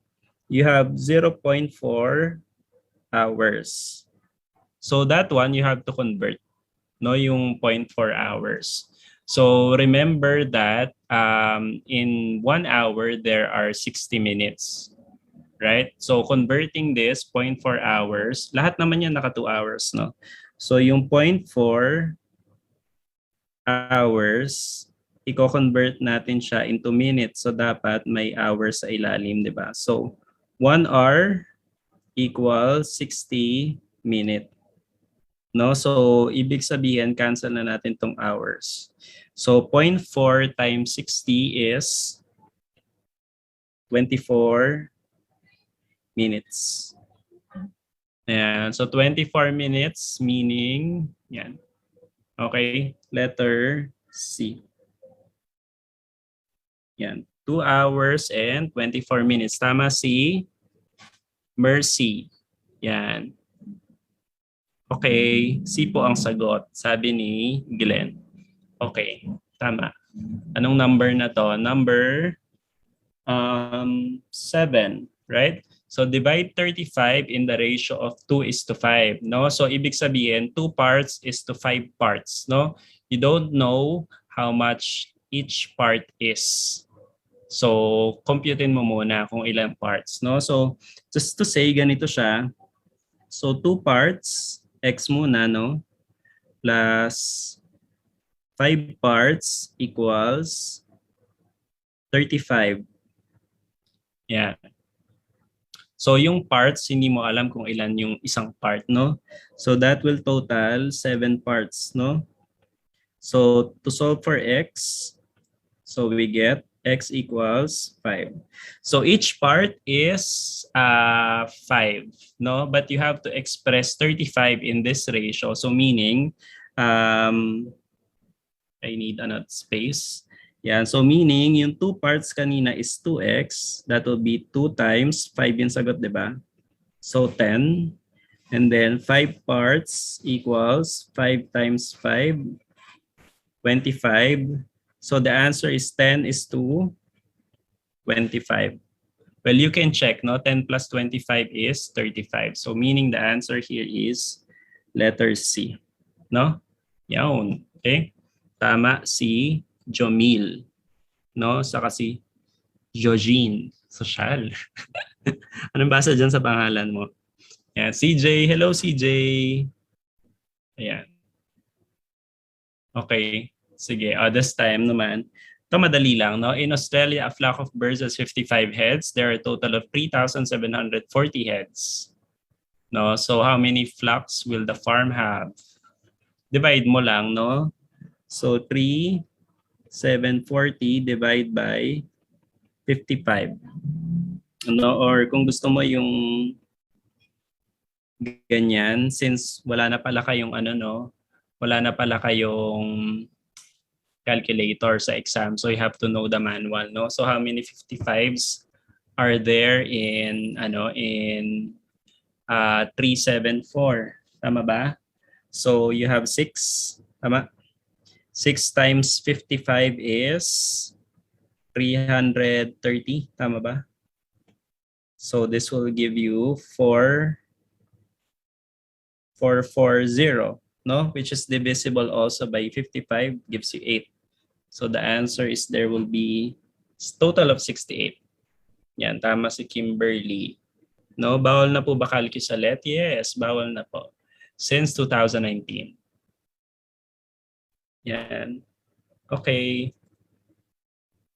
you have 0.4 hours. So that one you have to convert, no, yung 0.4 hours. So remember that in 1 hour there are 60 minutes, right? So converting this 0.4 hours, lahat naman yan naka 2 hours, no? So yung 0.4 hours, i-convert natin siya into minutes. So dapat may hours sa ilalim, di ba? So 1 hour equals 60 minutes. No? So, ibig sabihin, cancel na natin tong hours. So, 0.4 times 60 is 24 minutes. Ayan. So, 24 minutes meaning, yan. Okay, letter C. Yan. 2 hours and 24 minutes. Tama si Mercy. Yan. Okay, C po ang sagot, sabi ni Glenn. Okay, tama. Anong number na to? Number 7, right? So divide 35 in the ratio of 2:5, no? So ibig sabihin, 2 parts is to 5 parts, no? You don't know how much each part is. So computein mo muna kung ilang parts, no? So just to say, ganito siya. So 2 parts, x muna, no? Plus 5 parts equals 35. Yeah. So yung parts, hindi mo alam kung ilan yung isang part, no? So that will total 7 parts, no? So to solve for x, so we get x equals 5. So each part is 5, no? But you have to express 35 in this ratio. So meaning, I need another space. Yan. So meaning, yung 2 parts kanina is 2x. That will be 2 times 5 yung sagot, di ba? So 10. And then 5 parts equals 5 times 5, 25. So the answer is 10 is to 25. Well, you can check, no? 10 plus 25 is 35. So meaning the answer here is letter C. No? Yawn. Okay? Tama si Jomil. No? Saka si Jojin. Social. Anong basa dyan sa pangalan mo? Yan. CJ. Hello, CJ. Ayan. Okay. Sige. This time naman, ito madali lang, no? In Australia, a flock of birds has 55 heads. There are a total of 3,740 heads. No? So how many flocks will the farm have? Divide mo lang, no? So 3,740 divide by 55. No? Or kung gusto mo yung ganyan, since wala na pala kayong wala na pala kayong calculator sa exam, so you have to know the manual, no? So how many 55s are there in 374? Tama ba? So you have 6, tama? 6 times 55 is 330, tama ba? So this will give you 440, no? Which is divisible also by 55, gives you 8. So the answer is there will be total of 68. Yan, tama si Kimberly. No, bawal na po ba calcusalet? Yes, bawal na po. Since 2019. Yan. Okay.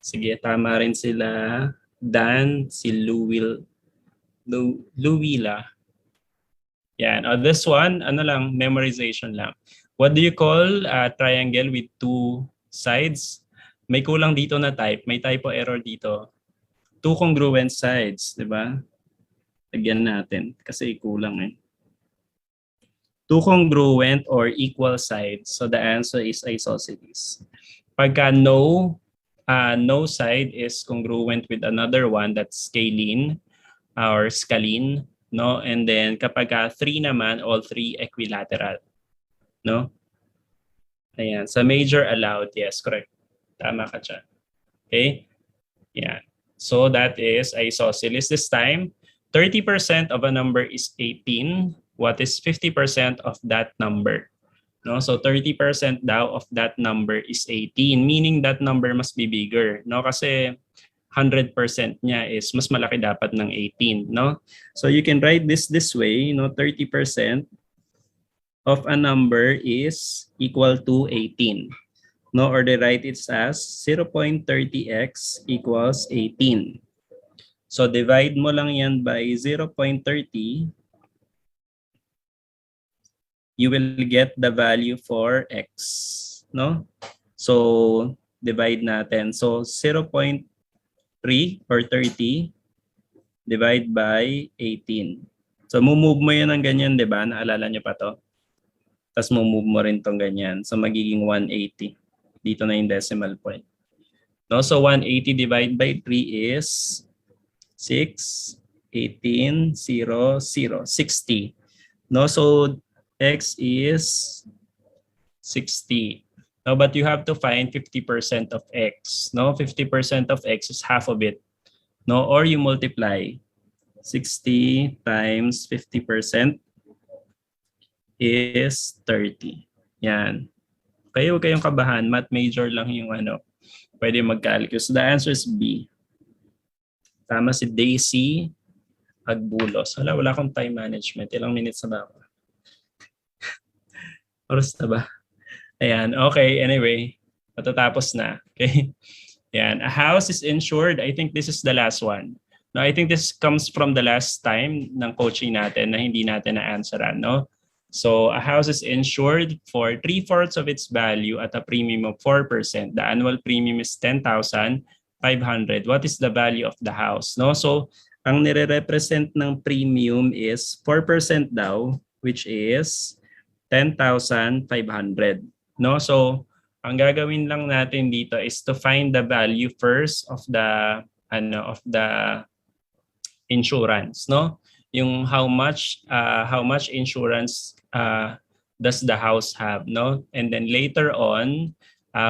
Sige, tama rin sila. Dan, si Luwila. Yan. This one, memorization lang. What do you call a triangle with 2 sides? may kulang dito na type, may typo error dito. 2 congruent sides, di ba? Lagyan natin kasi kulang eh. 2 congruent or equal sides. So the answer is isosceles. Pagka no side is congruent with another one, that's scalene or scalene, no? And then kapag 3 naman, all 3 equilateral, no? Ayan, sa major allowed, yes, correct. Tama ka dyan. Okay? Yeah. So that is isosceles. This time, 30% of a number is 18. What is 50% of that number? No, so 30% daw of that number is 18, meaning that number must be bigger, no? Kasi 100% niya is mas malaki dapat ng 18, no? So you can write this way, 30% of a number is equal to 18. No, or they write it as 0.30x equals 18. So divide mo lang yan by 0.30. You will get the value for x, no? So divide natin. So 0.3 or 30 divide by 18. So move mo yun ng ganyan, di ba? Naalala nyo pa to? Tapos move mo rin tong ganyan. So magiging 180. Dito na yung decimal point. No, so 180 divided by 3 is 6, 18, 0, 0, 60. No, so x is 60. No, but you have to find 50% of x. No, 50% of x is half of it. No, or you multiply 60 times 50% is 30. Yan. Kaya huwag kayong kabahan, math major lang yung pwede mag-calculus. So the answer is B. Tama si Daisy Agbulos. Wala akong time management. Ilang minutes na ba ako? Oras na ba? Ayan, okay. Anyway, matatapos na. Okay? Ayan, a house is insured. I think this is the last one. No, I think this comes from the last time ng coaching natin na hindi natin na-answeran, no? So a house is insured for 3/4 of its value at a premium of 4%. The annual premium is 10,500. What is the value of the house? No? So ang nire-represent ng premium is 4% daw, which is 10,500. No? So ang gagawin lang natin dito is to find the value first of the insurance, no? Yung how much insurance does the house have, no? And then later on,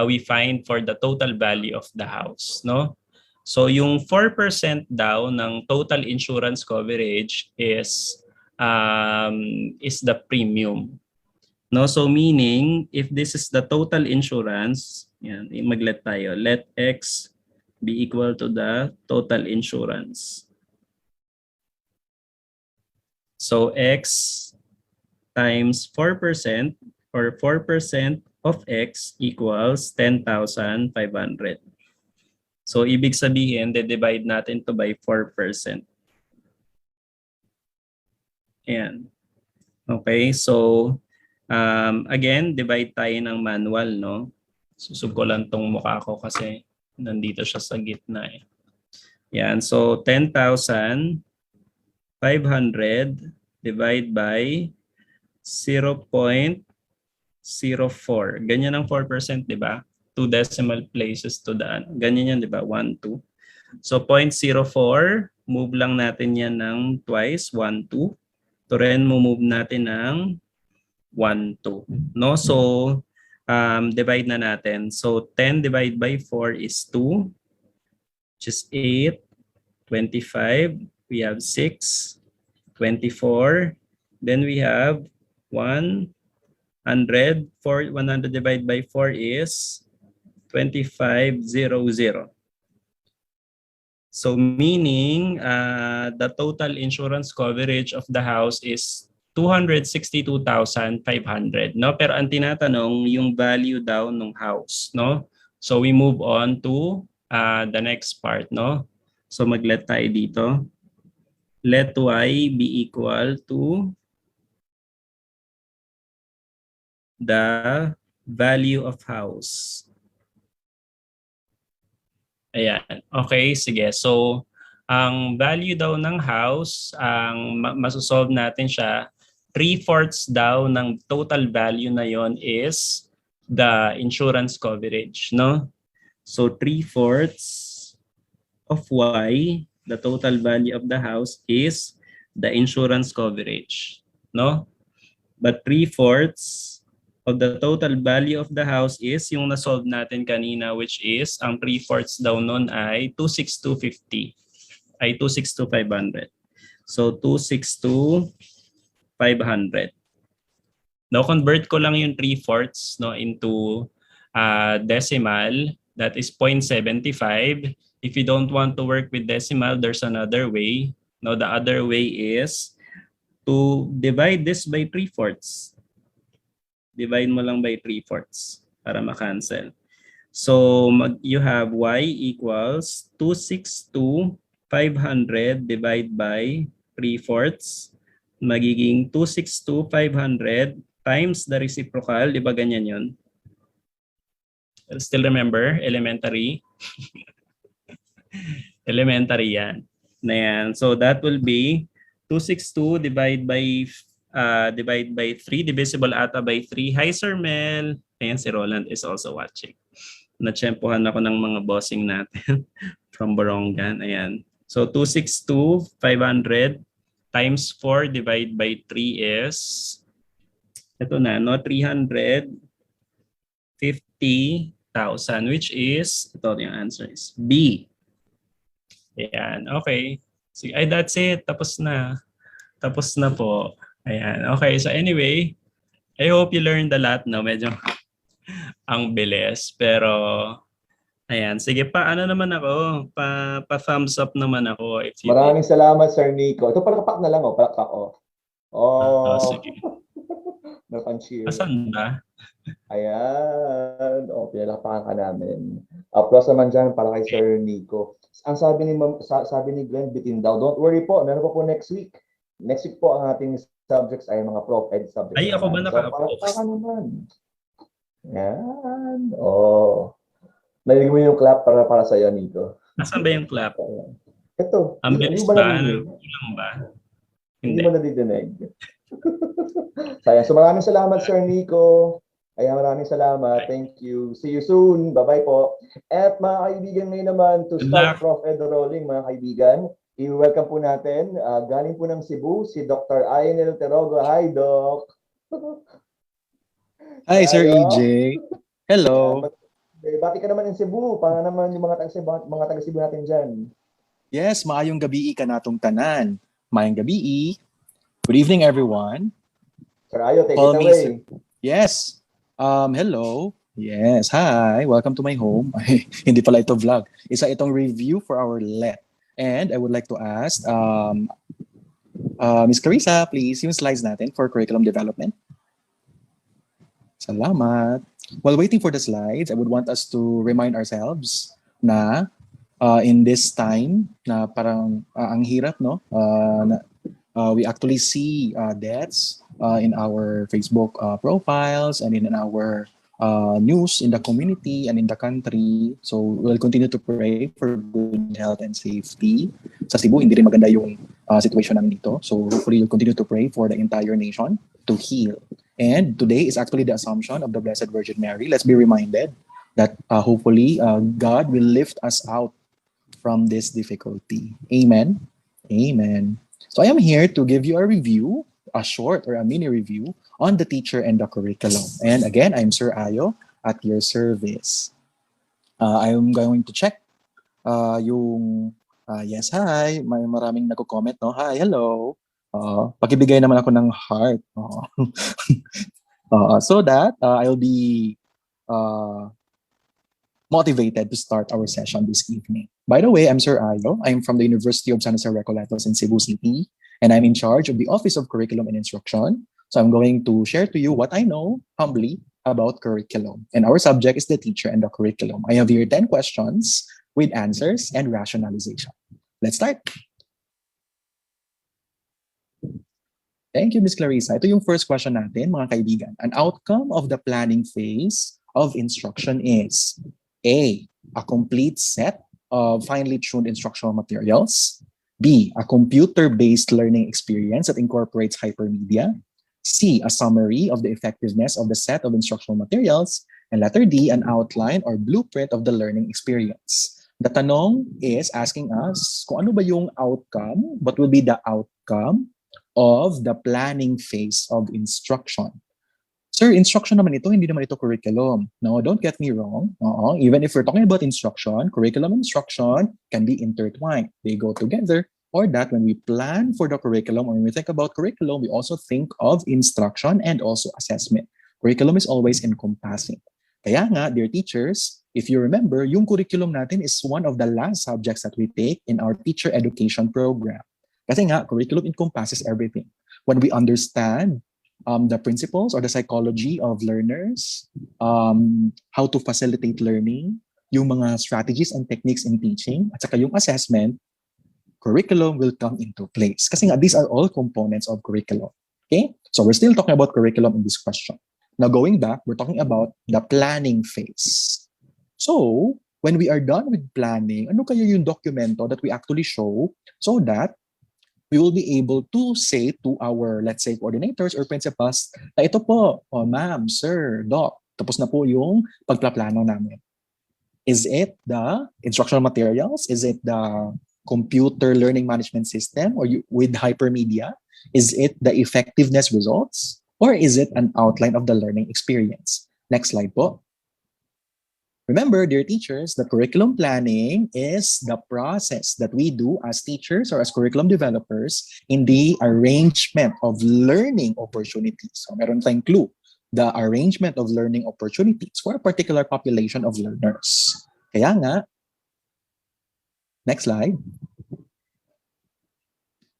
we find for the total value of the house, no? So yung 4% daw ng total insurance coverage is the premium. No, so meaning if this is the total insurance, yan, maglet tayo. Let x be equal to the total insurance. So x times 4% or 4% of x equals 10,500. So ibig sabihin, divide natin to by 4%. Ayan. Okay, so again, divide tayo ng manual, no? Susub ko lang tong mukha ko kasi nandito siya sa gitna eh. Yan, so 10,500 divide by 0.04. Ganyan ang 4%, di ba? 2 decimal places to the ganyan yan, di ba? 1, 2. So 0.04, move lang natin yan ng twice, 1, 2. To rin, move natin ng 1, 2. No? So divide na natin. So 10 divided by 4 is 2, which is 8, 25. We have 6, 24. Then we have 100. 100 divided by 4 is 2500. So meaning the total insurance coverage of the house is 262,500, no? Pero ang tinatanong yung value daw ng house, no? So we move on to the next part, no? So maglet tayo dito. Let y be equal to the value of house. Ayan. Okay, sige. So, ang value daw ng house, ang masosolve natin siya, 3/4 daw ng total value na yon is the insurance coverage, no? So, 3/4 of Y, the total value of the house is the insurance coverage, no? But 3/4 of the total value of the house is yung na-solve natin kanina, which is ang 3/4 daw nun ay 26250, ay 262,500. So 262,500. Now convert ko lang yung 3/4 no into decimal, that is 0.75. If you don't want to work with decimal, there's another way. No, the other way is to divide this by 3/4. Divide mo lang by 3/4 para ma-cancel. So you have y equals 262,500 divide by 3/4. Magiging 262,500 times the reciprocal. Di ba ganyan yun? Still remember, elementary? Elementary yan. Na yan. So that will be 262 divide by 3, divisible ata by 3. Hi, Sir Mel. Ayan, si Roland is also watching. Natsyempohan ako ng mga bossing natin from Borongan. Ayan. So 262,500 times 4 divided by 3 is, ito na, no? 350,000, which is, ito yung answer is B. Ayan, okay. Sige, ay, that's it. Tapos na. Tapos na po. Ayan, okay. So anyway, I hope you learned a lot, no? Medyo ang bilis. Pero, ayan. Sige pa, ano naman ako? Pa-thumbs up naman ako. If you Maraming salamat, Sir Nico. Ito, palakpak na lang, oh. Palakpak, oh. Oh. Sige. Napansin. Asan ba? Ayan. O, pinalapakan ka namin. Applause naman dyan para kay Sir Nico. Ang sabi ni Glenn, bitin daw. Don't worry po, meron po next week. Next week po ang ating subjects ay mga prof-ed subjects. Ay, ako ba naka-approve? So, palakpakan naman. Yan. Oh. Narinig mo yung clap para sa'yo, Nico. Asan ba yung clap? Ito. Ang bilis ba? Kulang ba? Hindi mo nadidinig. Sayang. So maraming salamat, Sir Nico. Ayan, maraming salamat. Thank you. See you soon. Bye-bye po. At mga kaibigan, ngayon naman to start Prof. Ed Rolling, mga kaibigan. I-welcome po natin, galing po ng Cebu, si Dr. Ionell Terogo. Hi, Doc. Hi, Sir EJ. Hello. Bati ka naman in Cebu. Para naman yung mga taga-Cebu natin dyan. Yes, maayong gabi ka natong tanan. Maayong gabi. Good evening, everyone. Sir Ayo, take Call it me, away. Yes. Hello. Yes, hi. Welcome to my home. Hindi pala ito vlog. Isa itong review for our LET. And I would like to ask, Ms. Carissa, please, yung slides natin for curriculum development. Salamat. While waiting for the slides, I would want us to remind ourselves na in this time na parang ang hirap, no? We actually see deaths in our Facebook profiles and in our news in the community and in the country. So we'll continue to pray for good health and safety. Sa Cebu, hindi rin maganda yung situation namin dito. So hopefully we'll continue to pray for the entire nation to heal. And today is actually the Assumption of the Blessed Virgin Mary. Let's be reminded that hopefully God will lift us out from this difficulty. Amen. Amen. So I am here to give you a review, a short or a mini review on the teacher and the curriculum. And again, I'm Sir Ayo at your service. I'm going to check yung, yes, hi, may maraming nagko-comment, no? Hi, hello. Pakibigay naman ako ng heart. So that I'll be motivated to start our session this evening. By the way, I'm Sir Ayo. I'm from the University of San Jose Recoletos in Cebu City, and I'm in charge of the Office of Curriculum and Instruction. So I'm going to share to you what I know humbly about curriculum. And our subject is the teacher and the curriculum. I have here 10 questions with answers and rationalization. Let's start. Thank you, Ms. Clarissa. Ito yung first question natin, mga kaibigan. An outcome of the planning phase of instruction is A, a complete set of finely tuned instructional materials. B, a computer-based learning experience that incorporates hypermedia. C, a summary of the effectiveness of the set of instructional materials. And letter D, an outline or blueprint of the learning experience. The tanong is asking us kung ano ba yung outcome, what will be the outcome of the planning phase of instruction. Sir, instruction naman ito, hindi naman ito curriculum. No, don't get me wrong. Even if we're talking about instruction, curriculum and instruction can be intertwined. They go together. Or that when we plan for the curriculum or when we think about curriculum, we also think of instruction and also assessment. Curriculum is always encompassing. Kaya nga, dear teachers, if you remember, yung curriculum natin is one of the last subjects that we take in our teacher education program. Kasi nga, curriculum encompasses everything. When we understand the principles or the psychology of learners, how to facilitate learning, yung mga strategies and techniques in teaching, at saka yung assessment, curriculum will come into place. Kasi nga, these are all components of curriculum. Okay? So we're still talking about curriculum in this question. Now going back, we're talking about the planning phase. So, when we are done with planning, ano kaya yung documento that we actually show so that we will be able to say to our, let's say, coordinators or principals, na ito po, oh, ma'am, sir, doc, tapos na po yung pagplaplano namin. Is it the instructional materials? Is it the computer learning management system or with hypermedia? Is it the effectiveness results? Or is it an outline of the learning experience? Next slide po. Remember, dear teachers, that curriculum planning is the process that we do as teachers or as curriculum developers in the arrangement of learning opportunities. So meron tayong clue, the arrangement of learning opportunities for a particular population of learners. Kaya nga, next slide.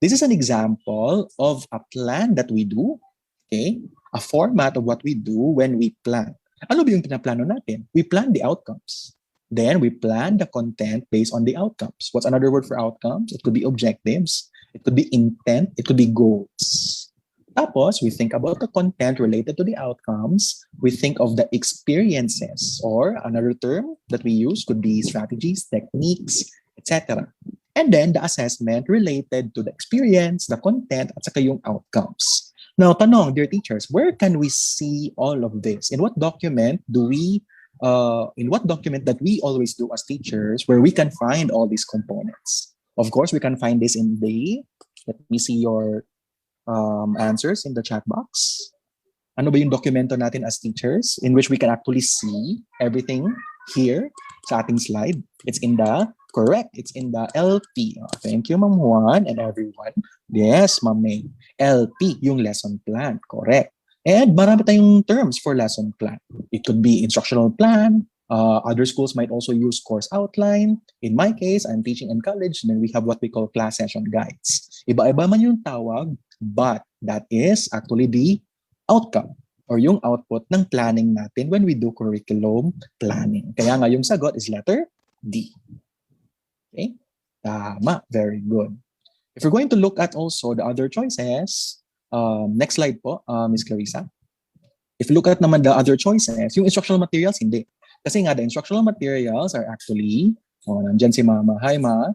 This is an example of a plan that we do, okay? A format of what we do when we plan. Ano ba yung pinaplano natin? We plan the outcomes. Then we plan the content based on the outcomes. What's another word for outcomes? It could be objectives. It could be intent. It could be goals. Tapos, we think about the content related to the outcomes. We think of the experiences, or another term that we use could be strategies, techniques, etc. And then the assessment related to the experience, the content, at saka yung outcomes. Now, tanong, dear teachers, where can we see all of this? In what document that we always do as teachers, where we can find all these components? Of course, we can find this in the, let me see your answers in the chat box. Ano ba yung dokumento natin as teachers in which we can actually see everything here sa ating slide? It's in the, correct, it's in the LP. Oh, thank you, Ma'am Juan and everyone. Yes, Ma'am May. LP, yung lesson plan, correct. And marami tayong terms for lesson plan. It could be instructional plan. Other schools might also use course outline. In my case, I'm teaching in college, and then we have what we call class session guides. Iba-iba man yung tawag, but that is actually the outcome or yung output ng planning natin when we do curriculum planning. Kaya nga yung sagot is letter D. Okay? Tama. Very good. If we're going to look at also the other choices, next slide po, Ms. Clarissa. If you look at naman the other choices, yung instructional materials, hindi. Kasi nga, the instructional materials are actually, nandyan si Mama. Hi, Ma.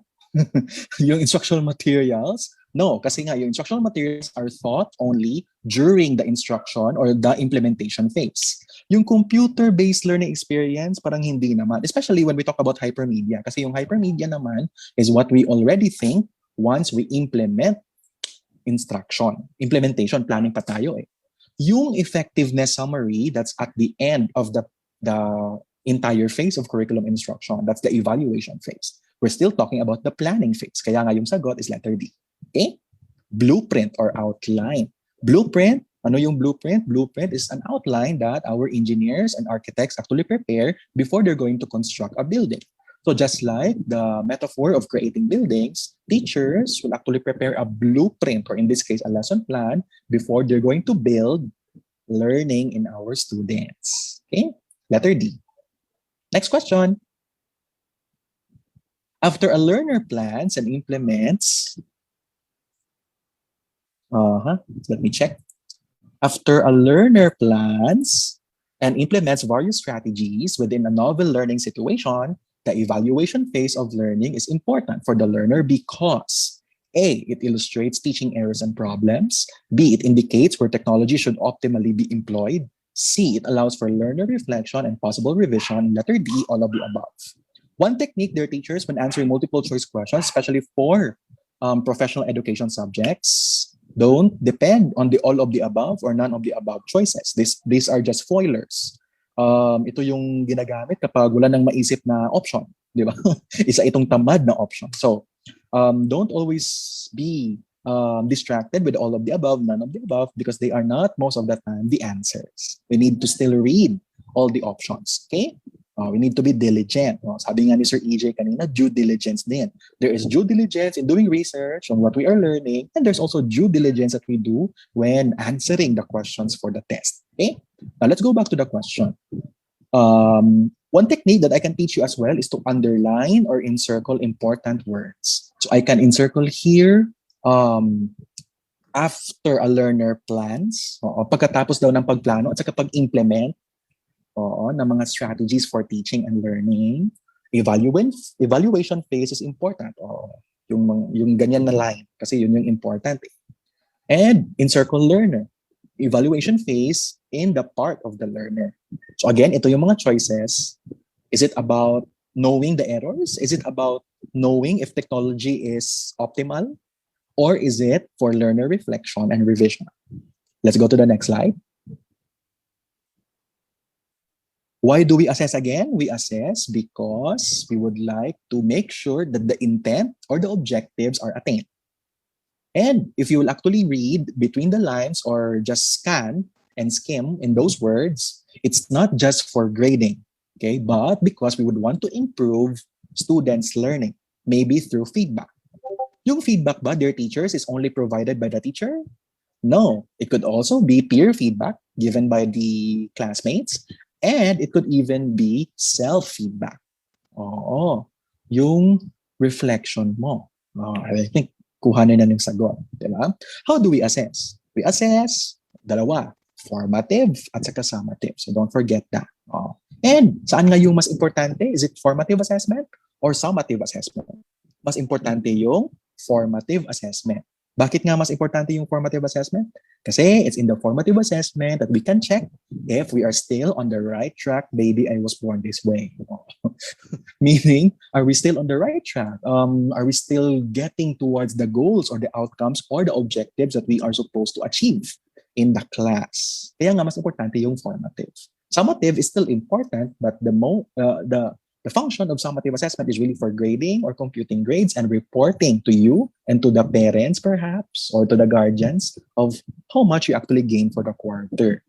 Yung instructional materials, no, kasi nga, yung instructional materials are taught only during the instruction or the implementation phase. Yung computer-based learning experience, parang hindi naman. Especially when we talk about hypermedia. Kasi yung hypermedia naman is what we already think once we implement instruction. Implementation, planning pa tayo eh. Yung effectiveness summary, that's at the end of the entire phase of curriculum instruction. That's the evaluation phase. We're still talking about the planning phase. Kaya nga yung sagot is letter D. Okay? Blueprint or outline. Blueprint, ano yung blueprint? Blueprint is an outline that our engineers and architects actually prepare before they're going to construct a building. So just like the metaphor of creating buildings, teachers will actually prepare a blueprint, or in this case, a lesson plan, before they're going to build learning in our students. Okay? Letter D. Next question. After a learner plans and implements, let me check. After a learner plans and implements various strategies within a novel learning situation, The evaluation phase of learning is important for the learner because A, it illustrates teaching errors and problems. B, it indicates where technology should optimally be employed. C, it allows for learner reflection and possible revision. Letter D, all of the above. One technique, dear teachers, when answering multiple choice questions, especially for professional education subjects, don't depend on the all of the above or none of the above choices. These are just foilers. Ito yung ginagamit kapag wala nang maisip na option, di ba? Isa itong tamad na option. So, don't always be distracted with all of the above, none of the above, because they are not most of the time the answers. We need to still read all the options, okay? We need to be diligent. Sabi nga ni Sir EJ kanina, due diligence din. There is due diligence in doing research on what we are learning, and there's also due diligence that we do when answering the questions for the test. Okay? Now let's go back to the question. One technique that I can teach you as well is to underline or encircle important words. So I can encircle here after a learner plans, pagkatapos daw ng pagplano at saka pag-implement ng mga strategies for teaching and learning. Evaluation phase is important. Yung ganyan na line kasi yun yung important. And encircle learner. Evaluation phase in the part of the learner. So again, ito yung mga choices. Is it about knowing the errors? Is it about knowing if technology is optimal? Or is it for learner reflection and revision? Let's go to the next slide. Why do we assess again? We assess because we would like to make sure that the intent or the objectives are attained. And if you will actually read between the lines or just scan and skim in those words, it's not just for grading, okay? But because we would want to improve students' learning, maybe through feedback. Yung feedback ba, dear teachers, is only provided by the teacher? No, it could also be peer feedback given by the classmates. And it could even be self-feedback. Yung reflection mo. I think kuhanin na yung sagot. Diba? How do we assess? We assess, dalawa, formative at saka summative. So don't forget that. And saan nga yung mas importante? Is it formative assessment or summative assessment? Mas importante yung formative assessment. Bakit nga mas importante yung formative assessment? Kasi it's in the formative assessment that we can check if we are still on the right track. Baby, I was born this way. Meaning, are we still on the right track? Are we still getting towards the goals or the outcomes or the objectives that we are supposed to achieve in the class? Kaya nga mas importante yung formative. Summative is still important, but the function of summative assessment is really for grading or computing grades and reporting to you and to the parents perhaps or to the guardians of how much you actually gain for the quarter.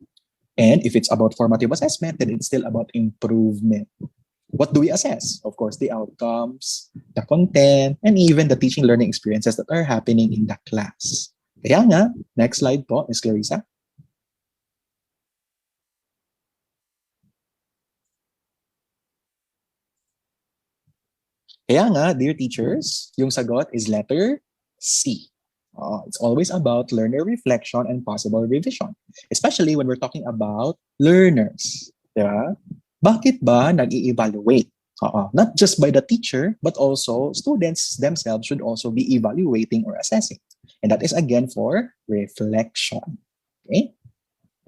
And if it's about formative assessment, then it's still about improvement. What do we assess? Of course, the outcomes, the content, and even the teaching learning experiences that are happening in the class. Kaya nga, next slide po, Ms. Clarissa. Kaya nga, dear teachers, yung sagot is letter C. It's always about learner reflection and possible revision, especially when we're talking about learners. Diba? Bakit ba nag-i-evaluate? Not just by the teacher, but also students themselves should also be evaluating or assessing. And that is again for reflection. Okay?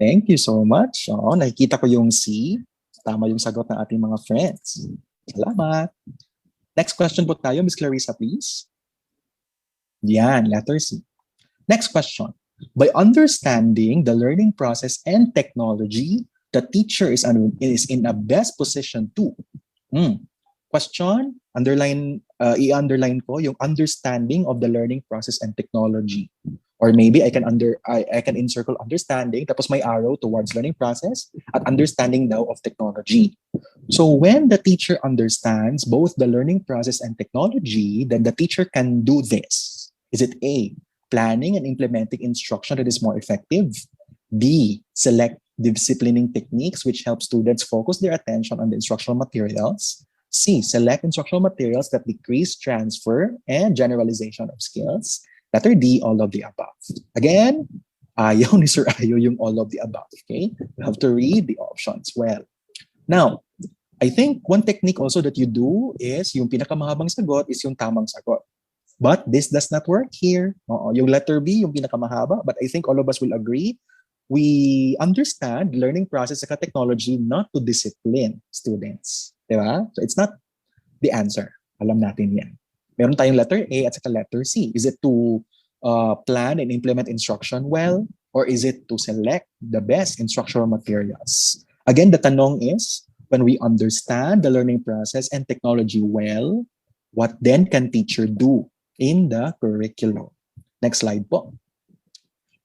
Thank you so much. Nakikita ko yung C. Tama yung sagot ng ating mga friends. Salamat. Next question po tayo, Ms. Clarissa, please. Yan, letter C. Next question. By understanding the learning process and technology, the teacher is in a best position to. Question, i-underline ko yung understanding of the learning process and technology. Or maybe I can encircle understanding, tapos may arrow towards learning process at understanding now of technology. So when the teacher understands both the learning process and technology, then the teacher can do this. Is it A, planning and implementing instruction that is more effective? B, select disciplining techniques which help students focus their attention on the instructional materials? C, select instructional materials that decrease transfer and generalization of skills? Letter D, all of the above. Again, ayaw ni Sir Ayo yung all of the above. Okay? You have to read the options well. Now, I think one technique also that you do is yung pinakamahabang sagot is yung tamang sagot. But this does not work here. Oo, yung letter B, yung pinakamahaba. But I think all of us will agree, we understand learning process sa technology not to discipline students. Diba? So it's not the answer. Alam natin yan. Meron tayong letter A at saka letter C. Is it to plan and implement instruction well? Or is it to select the best instructional materials? Again, the tanong is, when we understand the learning process and technology well, what then can teacher do in the curriculum? Next slide po.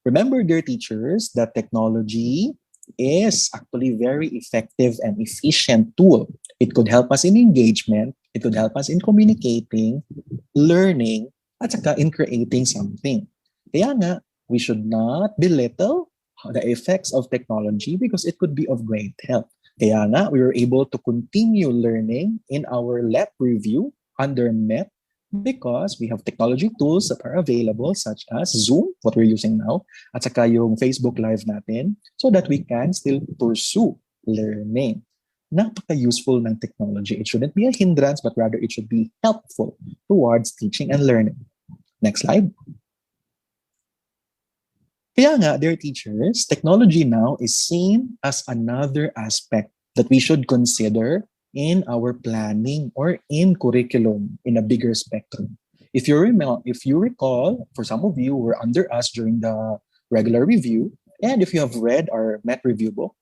Remember, dear teachers, that technology is actually very effective and efficient tool. It could help us in engagement, it could help us in communicating, learning, at saka in creating something. Kaya nga, we should not belittle the effects of technology because it could be of great help. Kaya nga, we were able to continue learning in our LEP review under MEP because we have technology tools that are available such as Zoom, what we're using now, at saka yung Facebook Live natin, so that we can still pursue learning. Napaka-useful ng technology. It shouldn't be a hindrance, but rather it should be helpful towards teaching and learning. Next slide. Kaya nga, dear teachers, technology now is seen as another aspect that we should consider in our planning or in curriculum in a bigger spectrum. If you recall, for some of you who were under us during the regular review, and if you have read our Met Review book,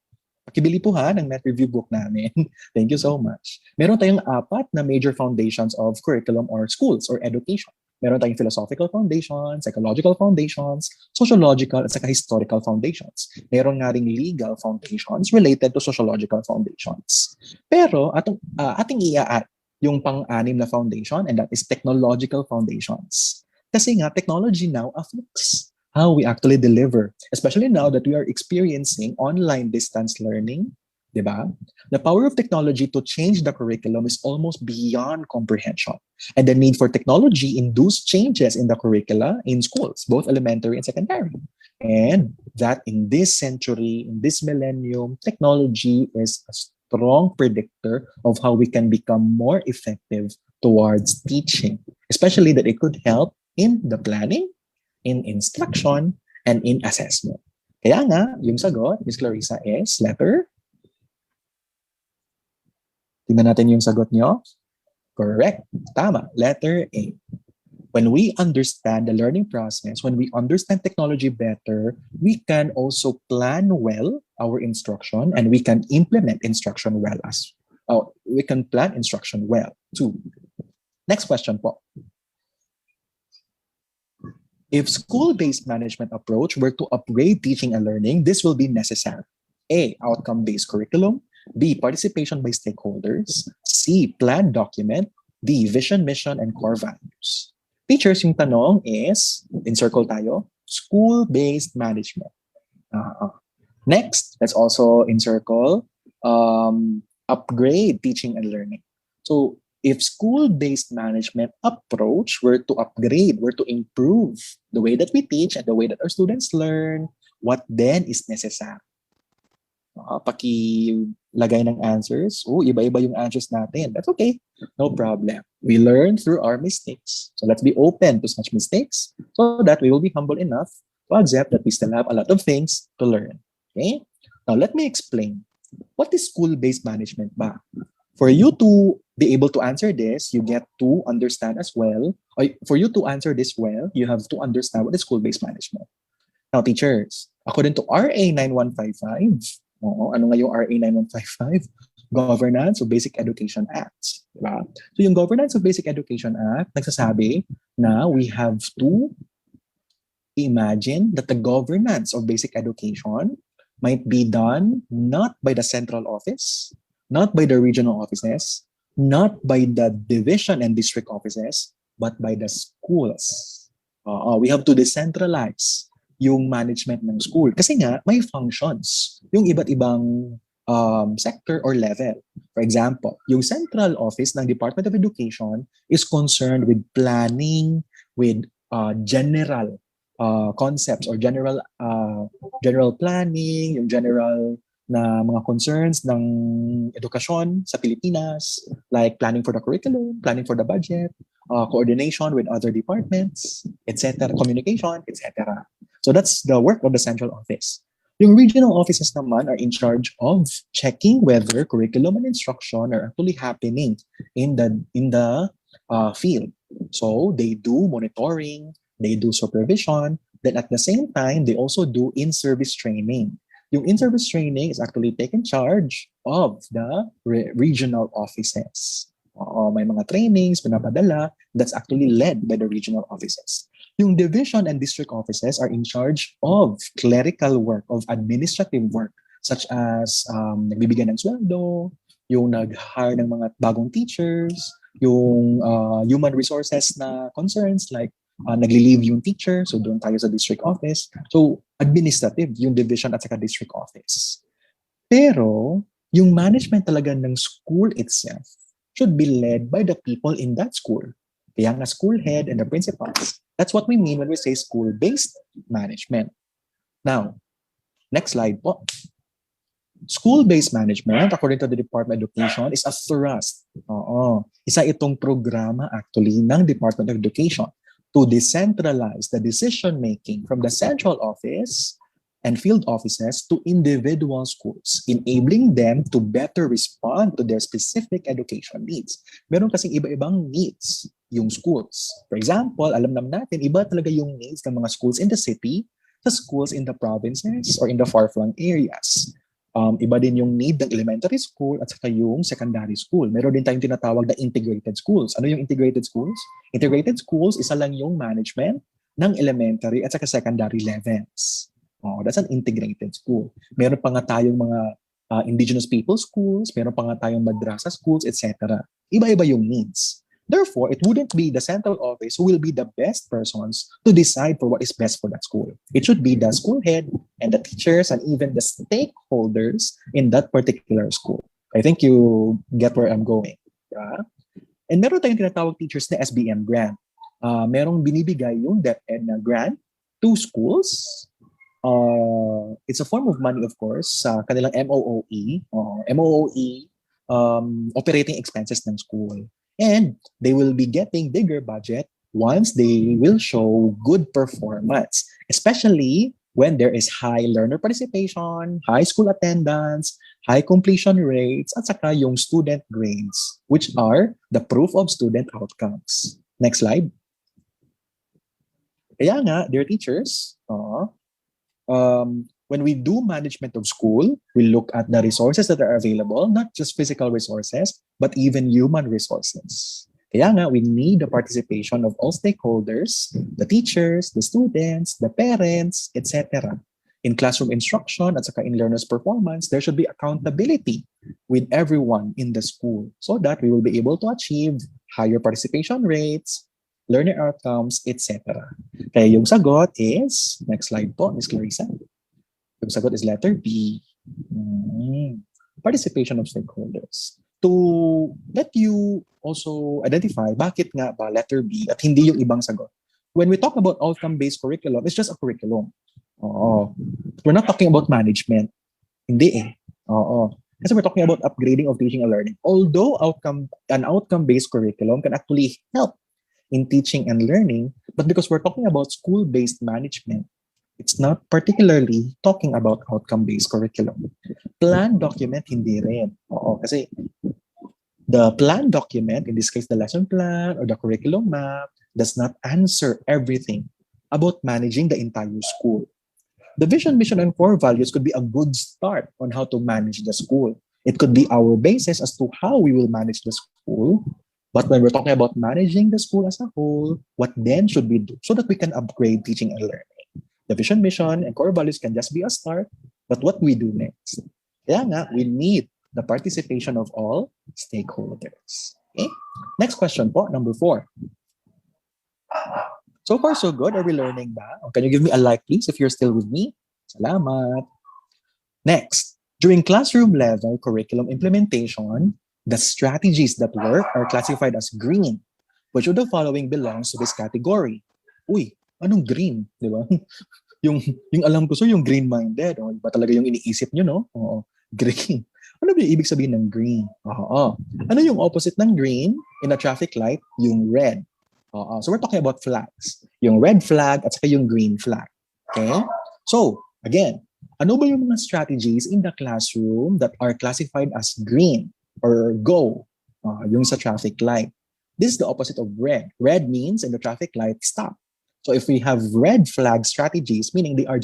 pakibili po ha ng Met Review book namin. Thank you so much. Meron tayong 4 na major foundations of curriculum or schools or education. Meron tayong philosophical foundations, psychological foundations, sociological, at saka historical foundations. Meron nga ring legal foundations related to sociological foundations. Pero ating i-add yung pang-anim na foundation, and that is technological foundations. Kasi nga, technology now affects how we actually deliver, especially now that we are experiencing online distance learning. Diba? The power of technology to change the curriculum is almost beyond comprehension. And the need for technology induced changes in the curricula in schools, both elementary and secondary. And that in this century, in this millennium, technology is a strong predictor of how we can become more effective towards teaching, especially that it could help in the planning, in instruction, and in assessment. Kaya nga, yung sagot, Ms. Clarissa, is letter. Tingnan natin yung sagot nyo. Correct. Tama. Letter A. When we understand the learning process, when we understand technology better, we can also plan well our instruction and we can implement instruction well we can plan instruction well too. Next question po. If school-based management approach were to upgrade teaching and learning, this will be necessary. A, outcome-based curriculum. B, participation by stakeholders. C, plan document. D, vision, mission, and core values. Teachers, yung tanong is, encircle tayo, school-based management. Next, let's also encircle upgrade teaching and learning. So, if school-based management approach were to upgrade, were to improve the way that we teach and the way that our students learn, what then is necessary? Pakilagay ng answers. Iba-iba yung answers natin. That's okay. No problem. We learn through our mistakes. So let's be open to such mistakes so that we will be humble enough to accept that we still have a lot of things to learn. Okay? Now, let me explain. What is school-based management ba? For you to be able to answer this, you get to understand as well, or for you to answer this well, you have to understand what is school-based management. Now, teachers, according to RA 9155, ano nga yung RA 9155? Governance of Basic Education Act. Diba? So yung Governance of Basic Education Act, nagsasabi na we have to imagine that the governance of basic education might be done not by the central office, not by the regional offices, not by the division and district offices, but by the schools. We have to decentralize yung management ng school. Kasi nga, may functions yung iba't ibang sector or level. For example, yung central office ng Department of Education is concerned with planning, with general concepts or general planning, yung general na mga concerns ng edukasyon sa Pilipinas, like planning for the curriculum, planning for the budget, coordination with other departments, etc., communication, etc. So that's the work of the central office. Yung regional offices naman are in charge of checking whether curriculum and instruction are actually happening in the field. So they do monitoring, they do supervision, then at the same time, they also do in-service training. Yung in-service training is actually taken charge of the regional offices. May mga trainings, pinapadala, that's actually led by the regional offices. Yung division and district offices are in charge of clerical work, of administrative work, such as nagbibigay ng sweldo, yung nag-hire ng mga bagong teachers, yung human resources na concerns like nagli-leave yung teacher, so doon tayo sa district office. So, administrative yung division at saka district office. Pero, yung management talaga ng school itself should be led by the people in that school. Kaya nga school head and the principals. That's what we mean when we say school-based management. Now, next slide po. School-based management, according to the Department of Education, is a thrust. Isa itong programa actually ng Department of Education to decentralize the decision-making from the central office and field offices to individual schools, enabling them to better respond to their specific education needs. Meron kasing iba-ibang needs yung schools. For example, alam naman natin, iba talaga yung needs ng mga schools in the city sa schools in the provinces or in the far-flung areas. Iba din yung need ng elementary school at saka yung secondary school. Meron din tayong tinatawag na integrated schools. Ano yung integrated schools? Integrated schools, isa lang yung management ng elementary at saka secondary levels. That's an integrated school. Meron pa nga tayong mga indigenous people schools, meron pa nga tayong madrasa schools, etc. Iba-iba yung needs. Therefore, it wouldn't be the central office who will be the best persons to decide for what is best for that school. It should be the school head and the teachers and even the stakeholders in that particular school. I think you get where I'm going. Yeah? And meron tayong tinatawag teachers na SBM grant. Merong binibigay yung DepEd na grant to schools. It's a form of money, of course, sa kanilang MOOE. Operating expenses ng school. And they will be getting bigger budget once they will show good performance, especially when there is high learner participation, high school attendance, high completion rates, at saka yung student grades, which are the proof of student outcomes. Next slide. Kaya nga, dear teachers, when we do management of school, we look at the resources that are available, not just physical resources, but even human resources. Kaya nga, we need the participation of all stakeholders, the teachers, the students, the parents, etc. In classroom instruction at saka in learners' performance, there should be accountability with everyone in the school so that we will be able to achieve higher participation rates, learner outcomes, etc. Kaya yung sagot is, next slide po, Ms. Clarissa. Yung sagot is letter B. Participation of stakeholders. To let you also identify bakit nga ba letter B at hindi yung ibang sagot. When we talk about outcome-based curriculum, it's just a curriculum. We're not talking about management. Hindi eh. Kasi we're talking about upgrading of teaching and learning. Although an outcome-based curriculum can actually help in teaching and learning, but because we're talking about school-based management, it's not particularly talking about outcome-based curriculum. Plan document, hindi rin. Kasi the plan document, in this case, the lesson plan or the curriculum map, does not answer everything about managing the entire school. The vision, mission, and core values could be a good start on how to manage the school. It could be our basis as to how we will manage the school. But when we're talking about managing the school as a whole, what then should we do so that we can upgrade teaching and learning? The vision, mission, and core values can just be a start, but what we do next? Kaya nga, we need the participation of all stakeholders. Okay? Next question po, number 4. So far, so good. Are we learning ba? Can you give me a like, please, if you're still with me? Salamat. Next, during classroom level curriculum implementation, the strategies that work are classified as green. Which of the following belongs to this category? Uy, anong green? Di ba? yung alam ko, so yung green-minded. Iba talaga yung iniisip nyo, no? Green. Ano ba yung ibig sabihin ng green? Oo. Ano yung opposite ng green in a traffic light? Yung red. Oo. So we're talking about flags. Yung red flag at saka yung green flag. Okay? So, again, ano ba yung mga strategies in the classroom that are classified as green or go? Yung sa traffic light. This is the opposite of red. Red means in the traffic light, stop. So if we have red flag strategies, meaning they are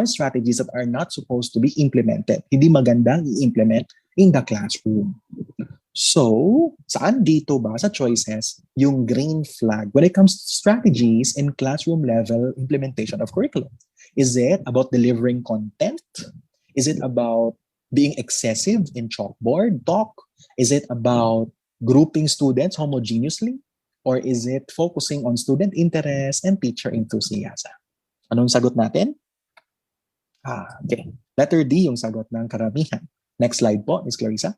strategies that are not supposed to be implemented. Hindi magandang i-implement in the classroom. So, saan dito ba sa choices yung green flag when it comes to strategies in classroom level implementation of curriculum? Is it about delivering content? Is it about being excessive in chalkboard talk? Is it about grouping students homogeneously? Or is it focusing on student interest and teacher enthusiasm? Anong sagot natin? Okay. Letter D yung sagot ng karamihan. Next slide po, Ms. Clarissa.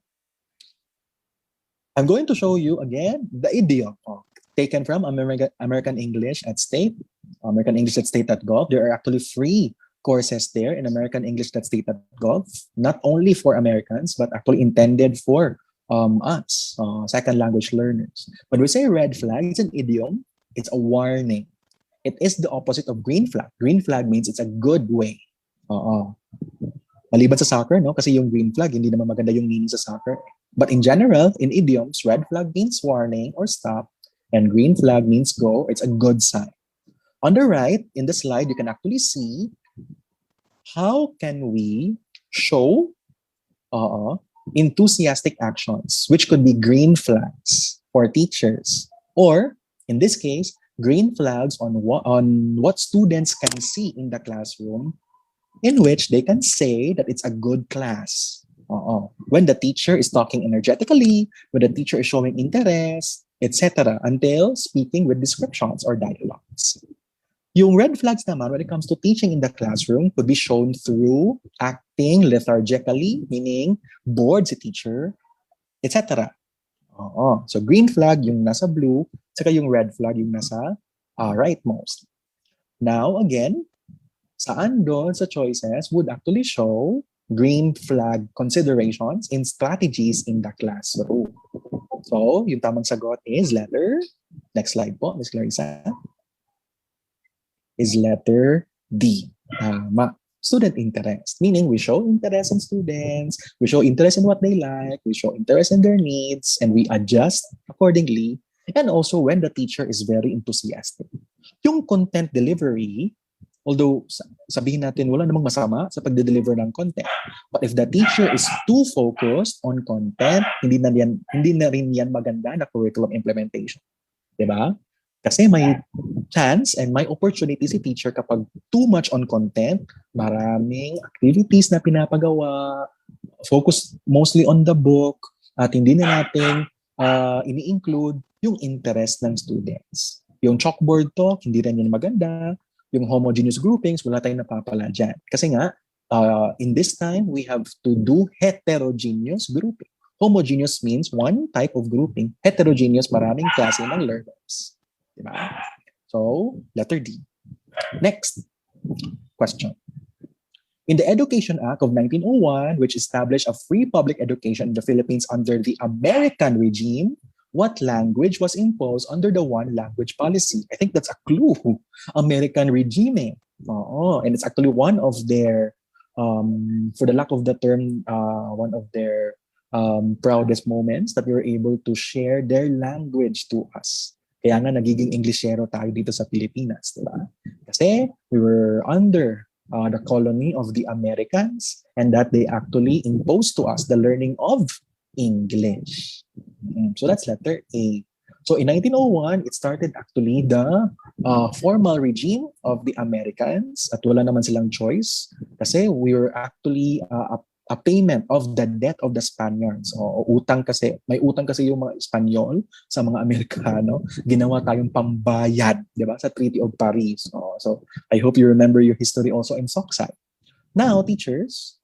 I'm going to show you again the idiom taken from American English at State, American English at State.gov. There are actually free courses there in American English at State.gov, not only for Americans, but actually intended for us, second language learners. When we say red flag, it's an idiom, it's a warning. It is the opposite of green flag. Green flag means it's a good way. Maliban sa soccer, no? Kasi yung green flag, hindi naman maganda yung meaning sa soccer. But in general, in idioms, red flag means warning or stop, and green flag means go. It's a good sign. On the right, in the slide, you can actually see how can we show enthusiastic actions, which could be green flags for teachers, or in this case, green flags on what students can see in the classroom, in which they can say that it's a good class. When the teacher is talking energetically, when the teacher is showing interest, etc., until speaking with descriptions or dialogues. Yung red flags naman, when it comes to teaching in the classroom, could be shown through acting lethargically, meaning bored si teacher, etc. So green flag yung nasa blue, saka yung red flag yung nasa rightmost. Now, again, saan doon sa choices would actually show green flag considerations in strategies in the classroom. So, yung tamang sagot is letter, next slide po, Ms. Clarissa, is letter D. Student interest, meaning we show interest in students, we show interest in what they like, we show interest in their needs, and we adjust accordingly. And also when the teacher is very enthusiastic. Yung content delivery, although sabihin natin wala namang masama sa pagde-deliver ng content, but if the teacher is too focused on content, hindi na rin yan maganda na curriculum implementation. Diba? Kasi may chance and may opportunity si teacher kapag too much on content, maraming activities na pinapagawa, focus mostly on the book, at hindi na natin ini-include yung interest ng students. Yung chalkboard talk, hindi rin yan maganda. Yung homogeneous groupings, wala tayong napapala dyan. Kasi nga, in this time, we have to do heterogeneous grouping. Homogeneous means one type of grouping. Heterogeneous, maraming klase ng learners. Diba? So, letter D. Next question. In the Education Act of 1901, which established a free public education in the Philippines under the American regime, what language was imposed under the one language policy? I think that's a clue. American regime. And it's actually one of their, for the lack of the term, one of their proudest moments that they were able to share their language to us. Kaya nga nagiging Englishero tayo dito sa Pilipinas, di ba? Kasi we were under the colony of the Americans and that they actually imposed to us the learning of English. So that's letter A. So in 1901, it started actually the formal regime of the Americans at wala naman silang choice kasi we were actually a payment of the debt of the Spaniards. Utang kasi, may utang kasi yung mga Espanyol sa mga Amerikano. Ginawa tayong pambayad, di ba? Sa Treaty of Paris. So I hope you remember your history also in Soksay. Now, teachers,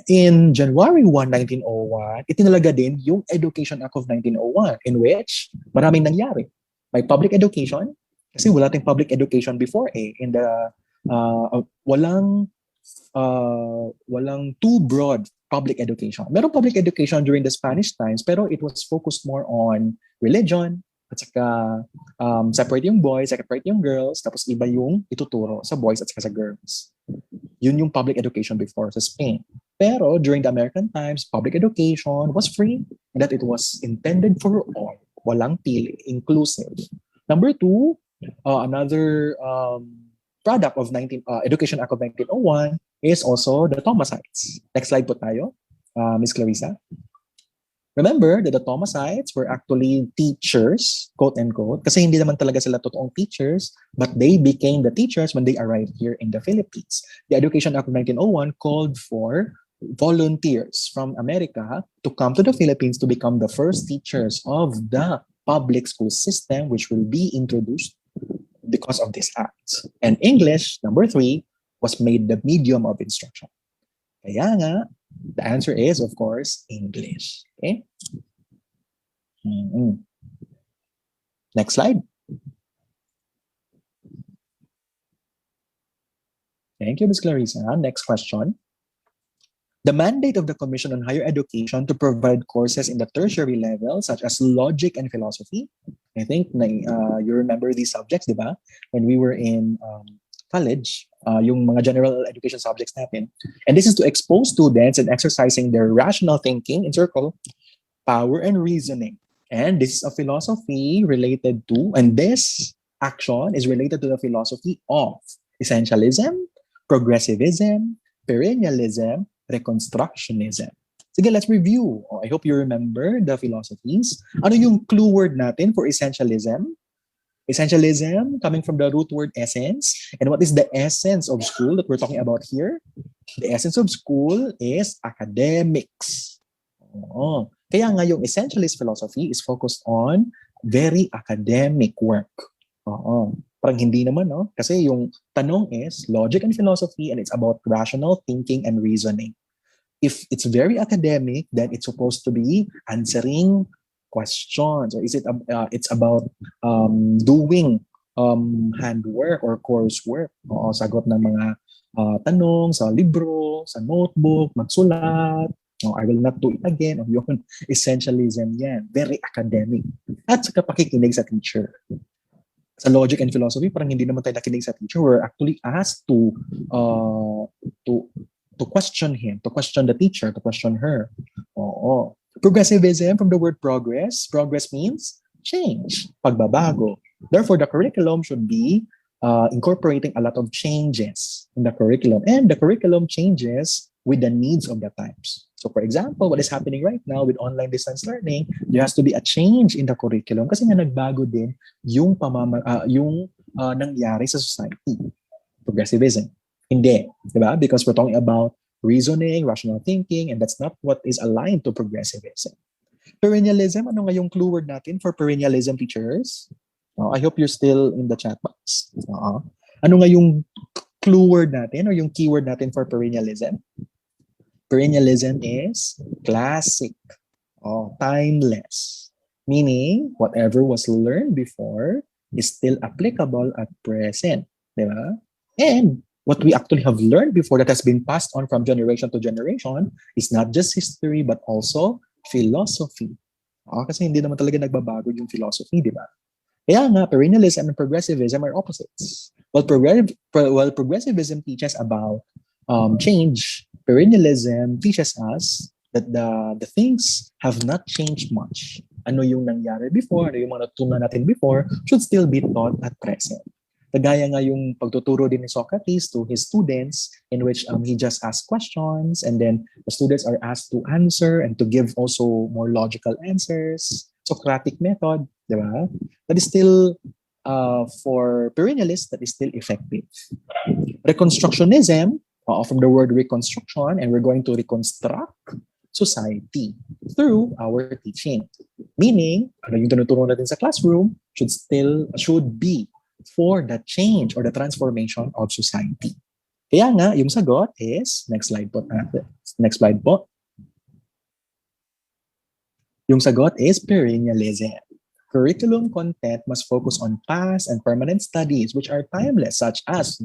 in January 1, 1901, itinalaga din yung Education Act of 1901 in which maraming nangyari. May public education, kasi wala tayong public education before in the walang walang too broad public education. Meron public education during the Spanish times, pero it was focused more on religion, at saka separate yung boys, separate yung girls, tapos iba yung ituturo sa boys at saka sa girls. Yun yung public education before sa Spain. Pero during the American times, public education was free and that it was intended for all. Walang pili, inclusive. Number two, another product of Education Act of 1901 is also the Thomasites. Next slide po tayo, Ms. Clarissa. Remember that the Thomasites were actually teachers, quote unquote, kasi hindi naman talaga sila totoong teachers, but they became the teachers when they arrived here in the Philippines. The Education Act of 1901 called for volunteers from America to come to the Philippines to become the first teachers of the public school system, which will be introduced because of this act. And English, number 3, was made the medium of instruction. Kaya nga, the answer is, of course, English. Okay? Next slide. Thank you, Ms. Clarissa. Next question. The mandate of the Commission on Higher Education to provide courses in the tertiary level, such as logic and philosophy. I think you remember these subjects, di ba? When we were in college, yung mga general education subjects natin. And this is to expose students in exercising their rational thinking, in circle, power and reasoning. And this is a philosophy related to, and this action is related to the philosophy of essentialism, progressivism, perennialism, reconstructionism. Sige, let's review. I hope you remember the philosophies. Ano yung clue word natin for essentialism? Essentialism, coming from the root word essence. And what is the essence of school that we're talking about here? The essence of school is academics. Oo. Kaya nga yung essentialist philosophy is focused on very academic work. Oo. Parang hindi naman, no? Kasi yung tanong is logic and philosophy and it's about rational thinking and reasoning. If it's very academic, then it's supposed to be answering questions, or is it it's about doing handwork or coursework? Oo, sagot ng mga tanong sa libro, sa notebook, magsulat. I will not do it again. Yung essentialism yan, very academic. At saka pakikinig sa teacher. Sa logic and philosophy, parang hindi naman tayo nakinig sa teacher. We're actually asked to question him, to question the teacher, to question her. Oo. Progressivism, from the word progress. Progress means change, pagbabago. Therefore, the curriculum should be incorporating a lot of changes in the curriculum. And the curriculum changes with the needs of the times. So for example, what is happening right now with online distance learning, there has to be a change in the curriculum kasi nga nagbago din yung nangyari sa society. Progressivism. Hindi, di ba? Because we're talking about reasoning, rational thinking, and that's not what is aligned to progressivism. Perennialism, ano nga yung clue word natin for perennialism, teachers? I hope you're still in the chat box. Ano nga yung clue word natin or yung keyword natin for perennialism? Perennialism is classic, timeless, meaning whatever was learned before is still applicable at present, di ba? And what we actually have learned before that has been passed on from generation to generation is not just history but also philosophy. Kasi hindi naman talaga nagbabago yung philosophy, di ba? Kaya nga, perennialism and progressivism are opposites. While progressivism teaches about change, perennialism teaches us that the things have not changed much. Ano yung nangyari before, ano yung mga natutunan natin before should still be taught at present. Kagaya nga yung pagtuturo din ni Socrates to his students in which he just asked questions and then the students are asked to answer and to give also more logical answers. Socratic method, di ba? That is still, for perennialists, that is still effective. Reconstructionism, from the word reconstruction, and we're going to reconstruct society through our teaching. Meaning, ano yung tinuturo natin sa classroom should be for the change or the transformation of society. Kaya nga, yung sagot is, next slide po. Next slide po. Yung sagot is perennialism. Curriculum content must focus on past and permanent studies which are timeless, such as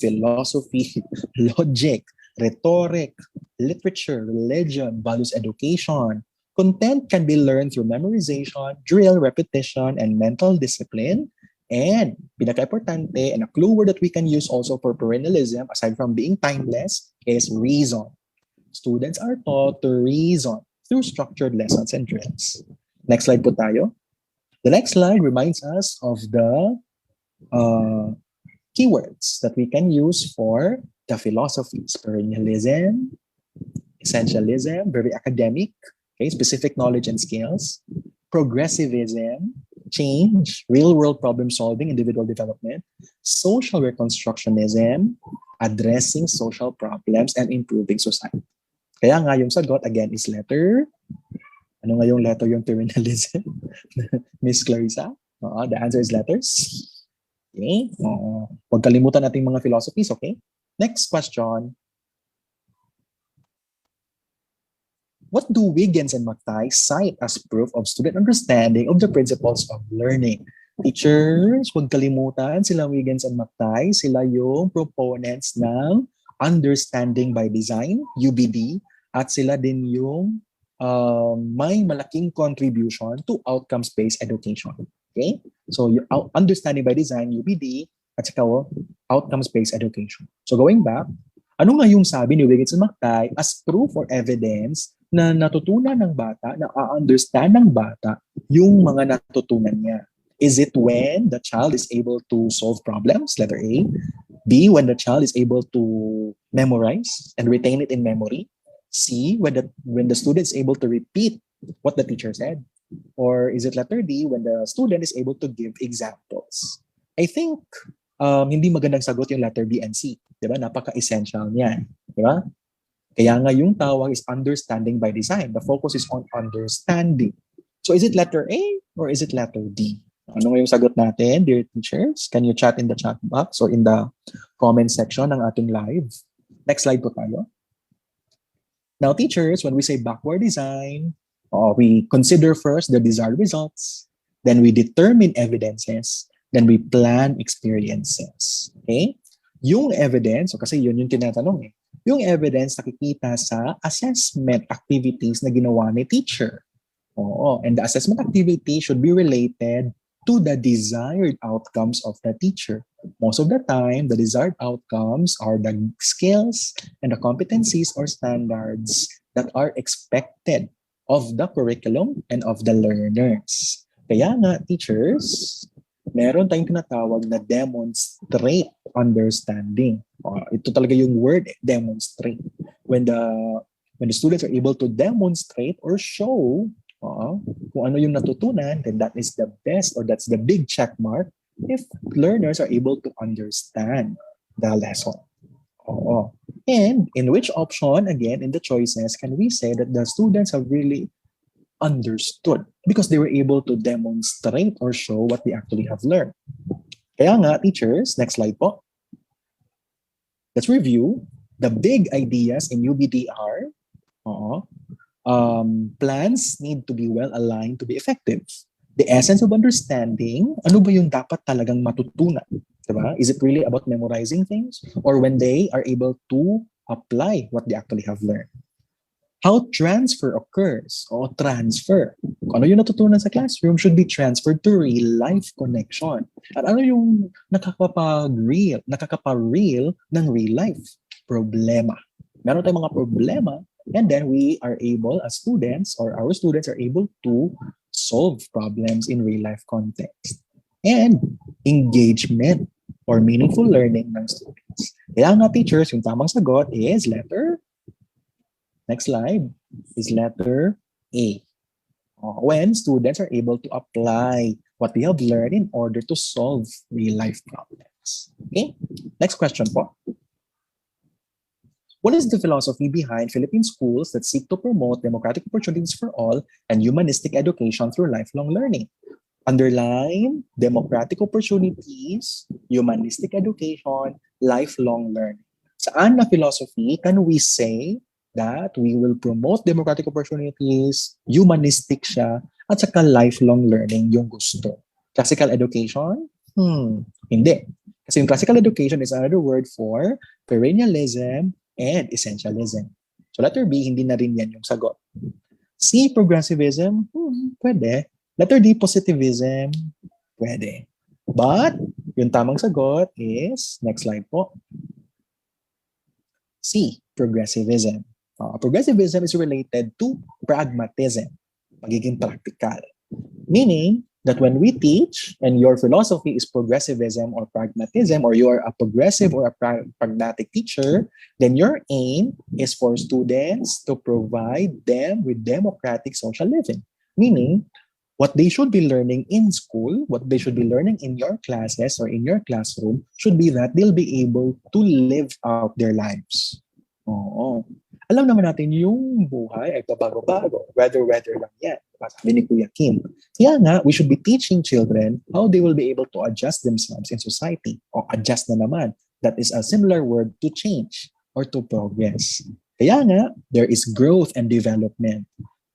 philosophy, logic, rhetoric, literature, religion, values education. Content can be learned through memorization, drill, repetition, and mental discipline. And pinaka-importante, and a clue word that we can use also for perennialism, aside from being timeless, is reason. Students are taught to reason through structured lessons and drills. Next slide po tayo. The next slide reminds us of the keywords that we can use for the philosophies. Perennialism, essentialism, very academic, okay, specific knowledge and skills. Progressivism, change, real-world problem-solving, individual development. Social reconstructionism, addressing social problems and improving society. Kaya nga yung sagot, again, is letter. Ano nga yung letter yung perennialism? Miss Clarissa? The answer is letters. Okay. Huwag kalimutan natin mga philosophies, okay? Next question. What do Wiggins and McTighe cite as proof of student understanding of the principles of learning? Teachers, huwag kalimutan sila Wiggins and McTighe. Sila yung proponents ng understanding by design, UBD, at sila din yung may malaking contribution to outcomes-based education. Okay? So, understanding by design, UBD, at saka outcomes-based education. So, going back, ano nga yung sabi ni Wiggins and McTighe as proof or evidence na natutunan ng bata, na understand ng bata yung mga natutunan niya? Is it when the child is able to solve problems, letter A? B, when the child is able to memorize and retain it in memory? C, when the student is able to repeat what the teacher said? Or is it letter D, when the student is able to give examples? I think hindi magandang sagot yung letter B and C. Diba? Napaka-essential niyan. Diba? Kaya nga yung tawag is understanding by design. The focus is on understanding. So is it letter A or is it letter D? Ano nga yung sagot natin, dear teachers? Can you chat in the chat box or in the comment section ng ating live? Next slide po tayo. Now, teachers, when we say backward design, we consider first the desired results, then we determine evidences, then we plan experiences. Okay? Yung evidence, kasi yun yung tinatanong eh, yung evidence nakikita sa assessment activities na ginawa ni teacher. And the assessment activity should be related to the desired outcomes of the teacher. Most of the time, the desired outcomes are the skills and the competencies or standards that are expected of the curriculum and of the learners. Kaya nga, teachers, meron tayong tinatawag na demonstrate understanding. Ito talaga yung word, demonstrate. When the students are able to demonstrate or show kung ano yung natutunan, then that is the best or that's the big check mark if learners are able to understand the lesson. And in which option, again, in the choices, can we say that the students have really understood because they were able to demonstrate or show what they actually have learned? Kaya nga, teachers, next slide po. Let's review. The big ideas in UBD are plans need to be well aligned to be effective. The essence of understanding, ano ba yung dapat talagang matutunan? Diba? Is it really about memorizing things? Or when they are able to apply what they actually have learned? How transfer occurs o transfer. Kung ano yung natutunan sa classroom should be transferred to real-life connection. At ano yung nakakapa-real ng real-life? Problema. Meron tayong mga problema and then we are able as students or our students are able to solve problems in real-life context. And engagement or meaningful learning ng students. Kaya nga, teachers, yung tamang sagot is letter, next slide, is letter A. When students are able to apply what they have learned in order to solve real-life problems. Okay, next question po. What is the philosophy behind Philippine schools that seek to promote democratic opportunities for all and humanistic education through lifelong learning? Underline, democratic opportunities, humanistic education, lifelong learning. Saan na philosophy can we say that we will promote democratic opportunities, humanistic siya, At saka lifelong learning yung gusto. Classical education? Hindi. Kasi yung classical education is another word for perennialism and essentialism. So letter B, hindi na rin yan yung sagot. C, progressivism? Pwede. Letter D, positivism? Pwede. But, yung tamang sagot is, next slide po. C, progressivism. Progressivism is related to pragmatism, pagiging practical. Meaning that when we teach and your philosophy is progressivism or pragmatism, or you are a progressive or a pragmatic teacher, then your aim is for students to provide them with democratic social living. Meaning, what they should be learning in school, what they should be learning in your classes or in your classroom should be that they'll be able to live out their lives. Oo. Alam naman natin yung buhay ay pabago-bago. Weather lang yan. Sabi ni Kuya Kim. Kaya nga, we should be teaching children how they will be able to adjust themselves in society. O adjust na naman. That is a similar word to change or to progress. Kaya nga, there is growth and development.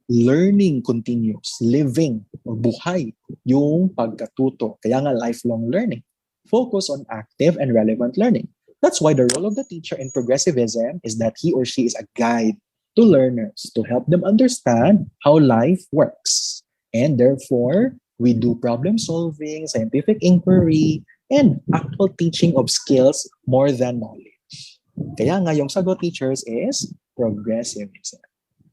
Learning continues. Living or buhay yung pagkatuto. Kaya nga, lifelong learning. Focus on active and relevant learning. That's why the role of the teacher in progressivism is that he or she is a guide to learners to help them understand how life works. And therefore, we do problem solving, scientific inquiry, and actual teaching of skills more than knowledge. Kaya nga yung sagot, teachers, is progressivism.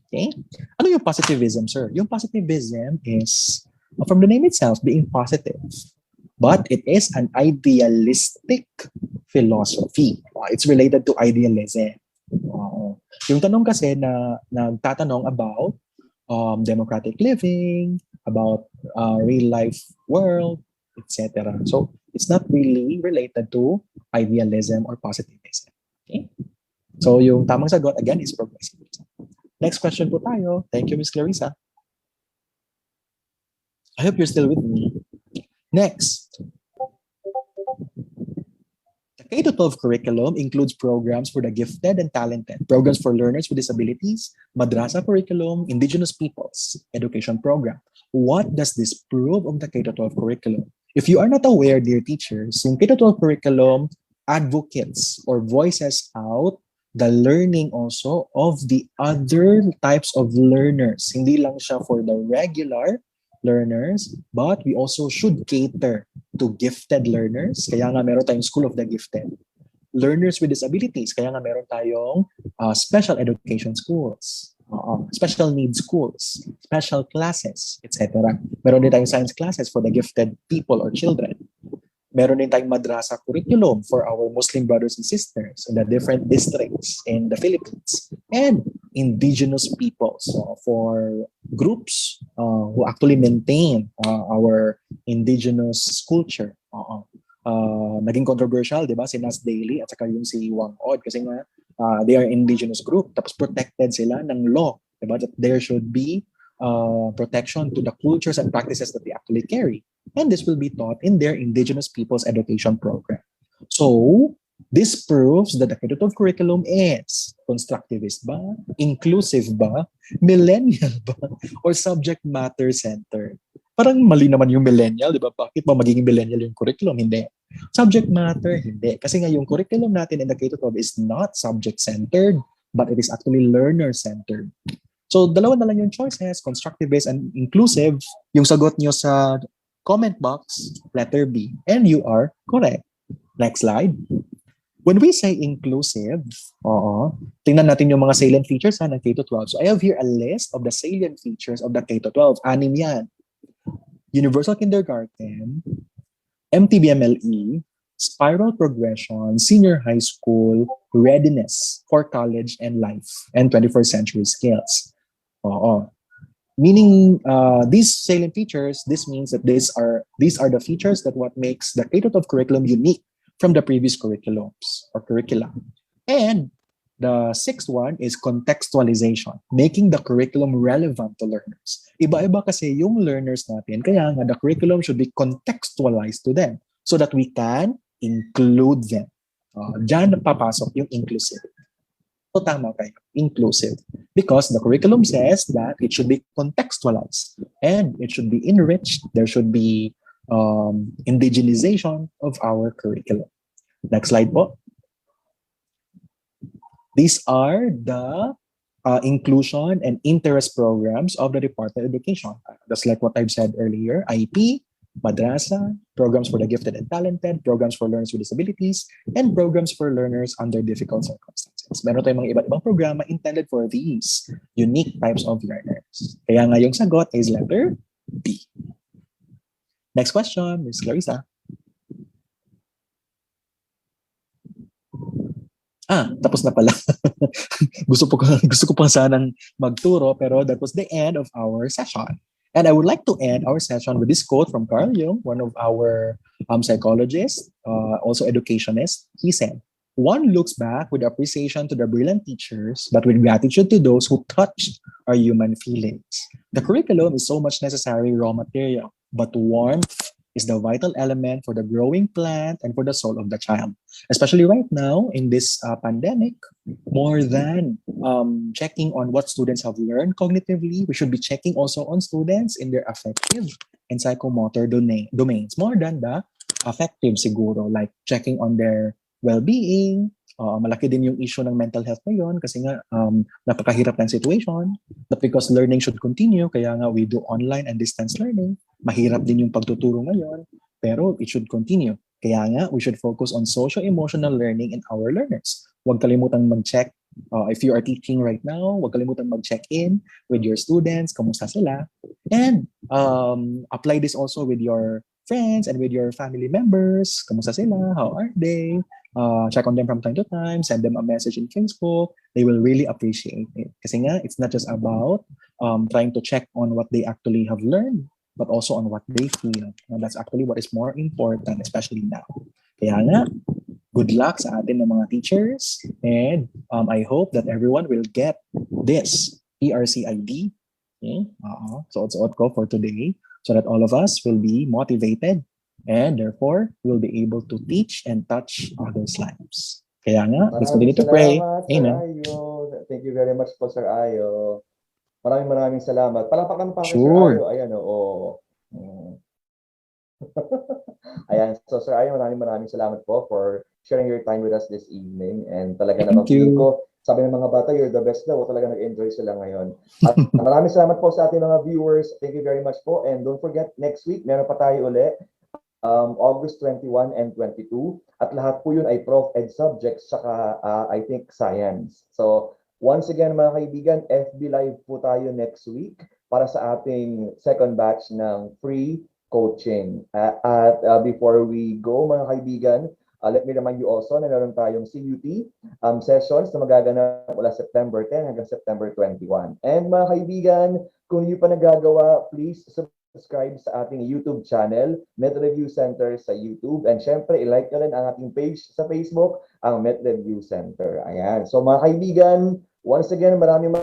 Okay? Ano yung positivism, sir? Yung positivism is, from the name itself, being positive. But it is an idealistic philosophy. It's related to idealism. Yung tanong kasi na nagtatanong about democratic living, about real life world, etc. So it's not really related to idealism or positivism. Okay? So yung tamang sagot again is progressivism. Next question po tayo. Thank you, Ms. Clarissa. I hope you're still with me. Next. The K-12 curriculum includes programs for the gifted and talented, programs for learners with disabilities, madrasa curriculum, indigenous peoples education program. What does this prove of the K-12 curriculum? If you are not aware, dear teachers, yung K-12 curriculum advocates or voices out the learning also of the other types of learners. Hindi lang siya for the regular learners, but we also should cater to gifted learners. Kaya nga meron tayong School of the Gifted. Learners with disabilities. Kaya nga meron tayong special education schools, special needs schools, special classes, etc. Meron din tayong science classes for the gifted people or children. Meron din tayong madrasa curriculum for our Muslim brothers and sisters in the different districts in the Philippines. And indigenous peoples for groups who actually maintain our indigenous culture. Naging controversial, di ba? Si Nas Daily at saka yung si Wang Od kasi nga they are indigenous group tapos protected sila ng law, di ba? That there should be protection to the cultures and practices that they actually carry. And this will be taught in their indigenous people's education program. So, this proves that the K-12 curriculum is constructivist ba, inclusive ba, millennial ba, or subject matter centered. Parang mali naman yung millennial, di ba? Bakit ba magiging millennial yung curriculum? Hindi. Subject matter, hindi. Kasi nga yung curriculum natin in the K-12 is not subject-centered, but it is actually learner-centered. So, dalawa na lang yung choices, constructivist and inclusive. Yung sagot nyo sa comment box, letter B, and you are correct. Next slide. When we say inclusive, tingnan natin yung mga salient features ng K-12. So I have here a list of the salient features of the K-12. 6 yan. Universal Kindergarten, MTBMLE, spiral progression, senior high school, readiness for college and life, and 21st century skills. Meaning these salient features, this means that these are the features that what makes the K-12 curriculum unique from the previous curriculums or curricula. And the sixth one is contextualization, making the curriculum relevant to learners. Iba-iba kasi yung learners natin, kaya nga the curriculum should be contextualized to them so that we can include them. Diyan papasok yung inclusivity. So tama kayo, inclusive. Because the curriculum says that it should be contextualized and it should be enriched. There should be indigenization of our curriculum. Next slide po. These are the inclusion and interest programs of the Department of Education. Just like what I've said earlier, IP, madrasa, programs for the gifted and talented, programs for learners with disabilities, and programs for learners under difficult circumstances. Meron tayong mga iba't ibang programa intended for these unique types of learners. Kaya nga yung sagot is letter B. Next question, Ms. Clarissa. Tapos na pala. gusto ko pa sanang magturo, pero that was the end of our session. And I would like to end our session with this quote from Carl Jung, one of our psychologists, also educationists. He said, "One looks back with appreciation to the brilliant teachers, but with gratitude to those who touched our human feelings. The curriculum is so much necessary raw material, but warmth is the vital element for the growing plant and for the soul of the child." Especially right now in this pandemic, more than checking on what students have learned cognitively, we should be checking also on students in their affective and psychomotor domains. More than the affective siguro, like checking on their well-being. Malaki din yung issue ng mental health ngayon kasi nga napakahirap ng situation. But because learning should continue, kaya nga we do online and distance learning. Mahirap din yung pagtuturo ngayon, pero it should continue. Kaya nga, we should focus on socio-emotional learning in our learners. Huwag kalimutang mag-check. If you are teaching right now, huwag kalimutang mag-check in with your students, kamusta sila. And apply this also with your friends and with your family members. Kamusta sila? How are they? Check on them from time to time, send them a message in Facebook. They will really appreciate it. Kasi nga, it's not just about trying to check on what they actually have learned, but also on what they feel. And that's actually what is more important, especially now. Kaya nga, good luck sa atin ng mga teachers. And I hope that everyone will get this PRCID. Okay? Suot-suot ko for today so that all of us will be motivated and therefore we'll be able to teach and touch others' lives. Kaya nga, let's continue to pray. Amen. Thank you very much po, Sir Ayo. Maraming salamat. Palapakan pa kay Sir Sure. Ayo. Ayan, Ayan, so Sir Ayo, maraming salamat po for sharing your time with us this evening. And talaga naman, you. ko, sabi ng mga bata, you're the best daw. Talaga nag-enjoy sila ngayon. At maraming salamat po sa ating mga viewers. Thank you very much po. And don't forget, next week, meron pa tayo uli. August 21 and 22. At lahat po yun ay Prof. Ed subjects, saka I think science. So, once again mga kaibigan, FB Live po tayo next week para sa ating second batch ng free coaching. At before we go mga kaibigan, let me remind you also na meron tayong CUT sessions na magaganap mula September 10 hanggang September 21. And mga kaibigan, kung hindi pa nagagawa, please subscribe sa ating YouTube channel, Med Review Center sa YouTube. And syempre, i-like nyo rin ang ating page sa Facebook, ang Med Review Center. Ayan. So mga kaibigan, once again, maraming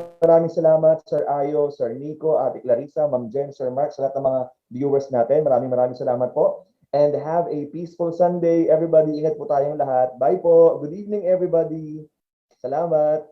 salamat, Sir Ayo, Sir Nico, Ate Clarissa, Ma'am Jen, Sir Mark, sa lahat ng mga viewers natin. Maraming salamat po. And have a peaceful Sunday. Everybody, ingat po tayong lahat. Bye po. Good evening, everybody. Salamat.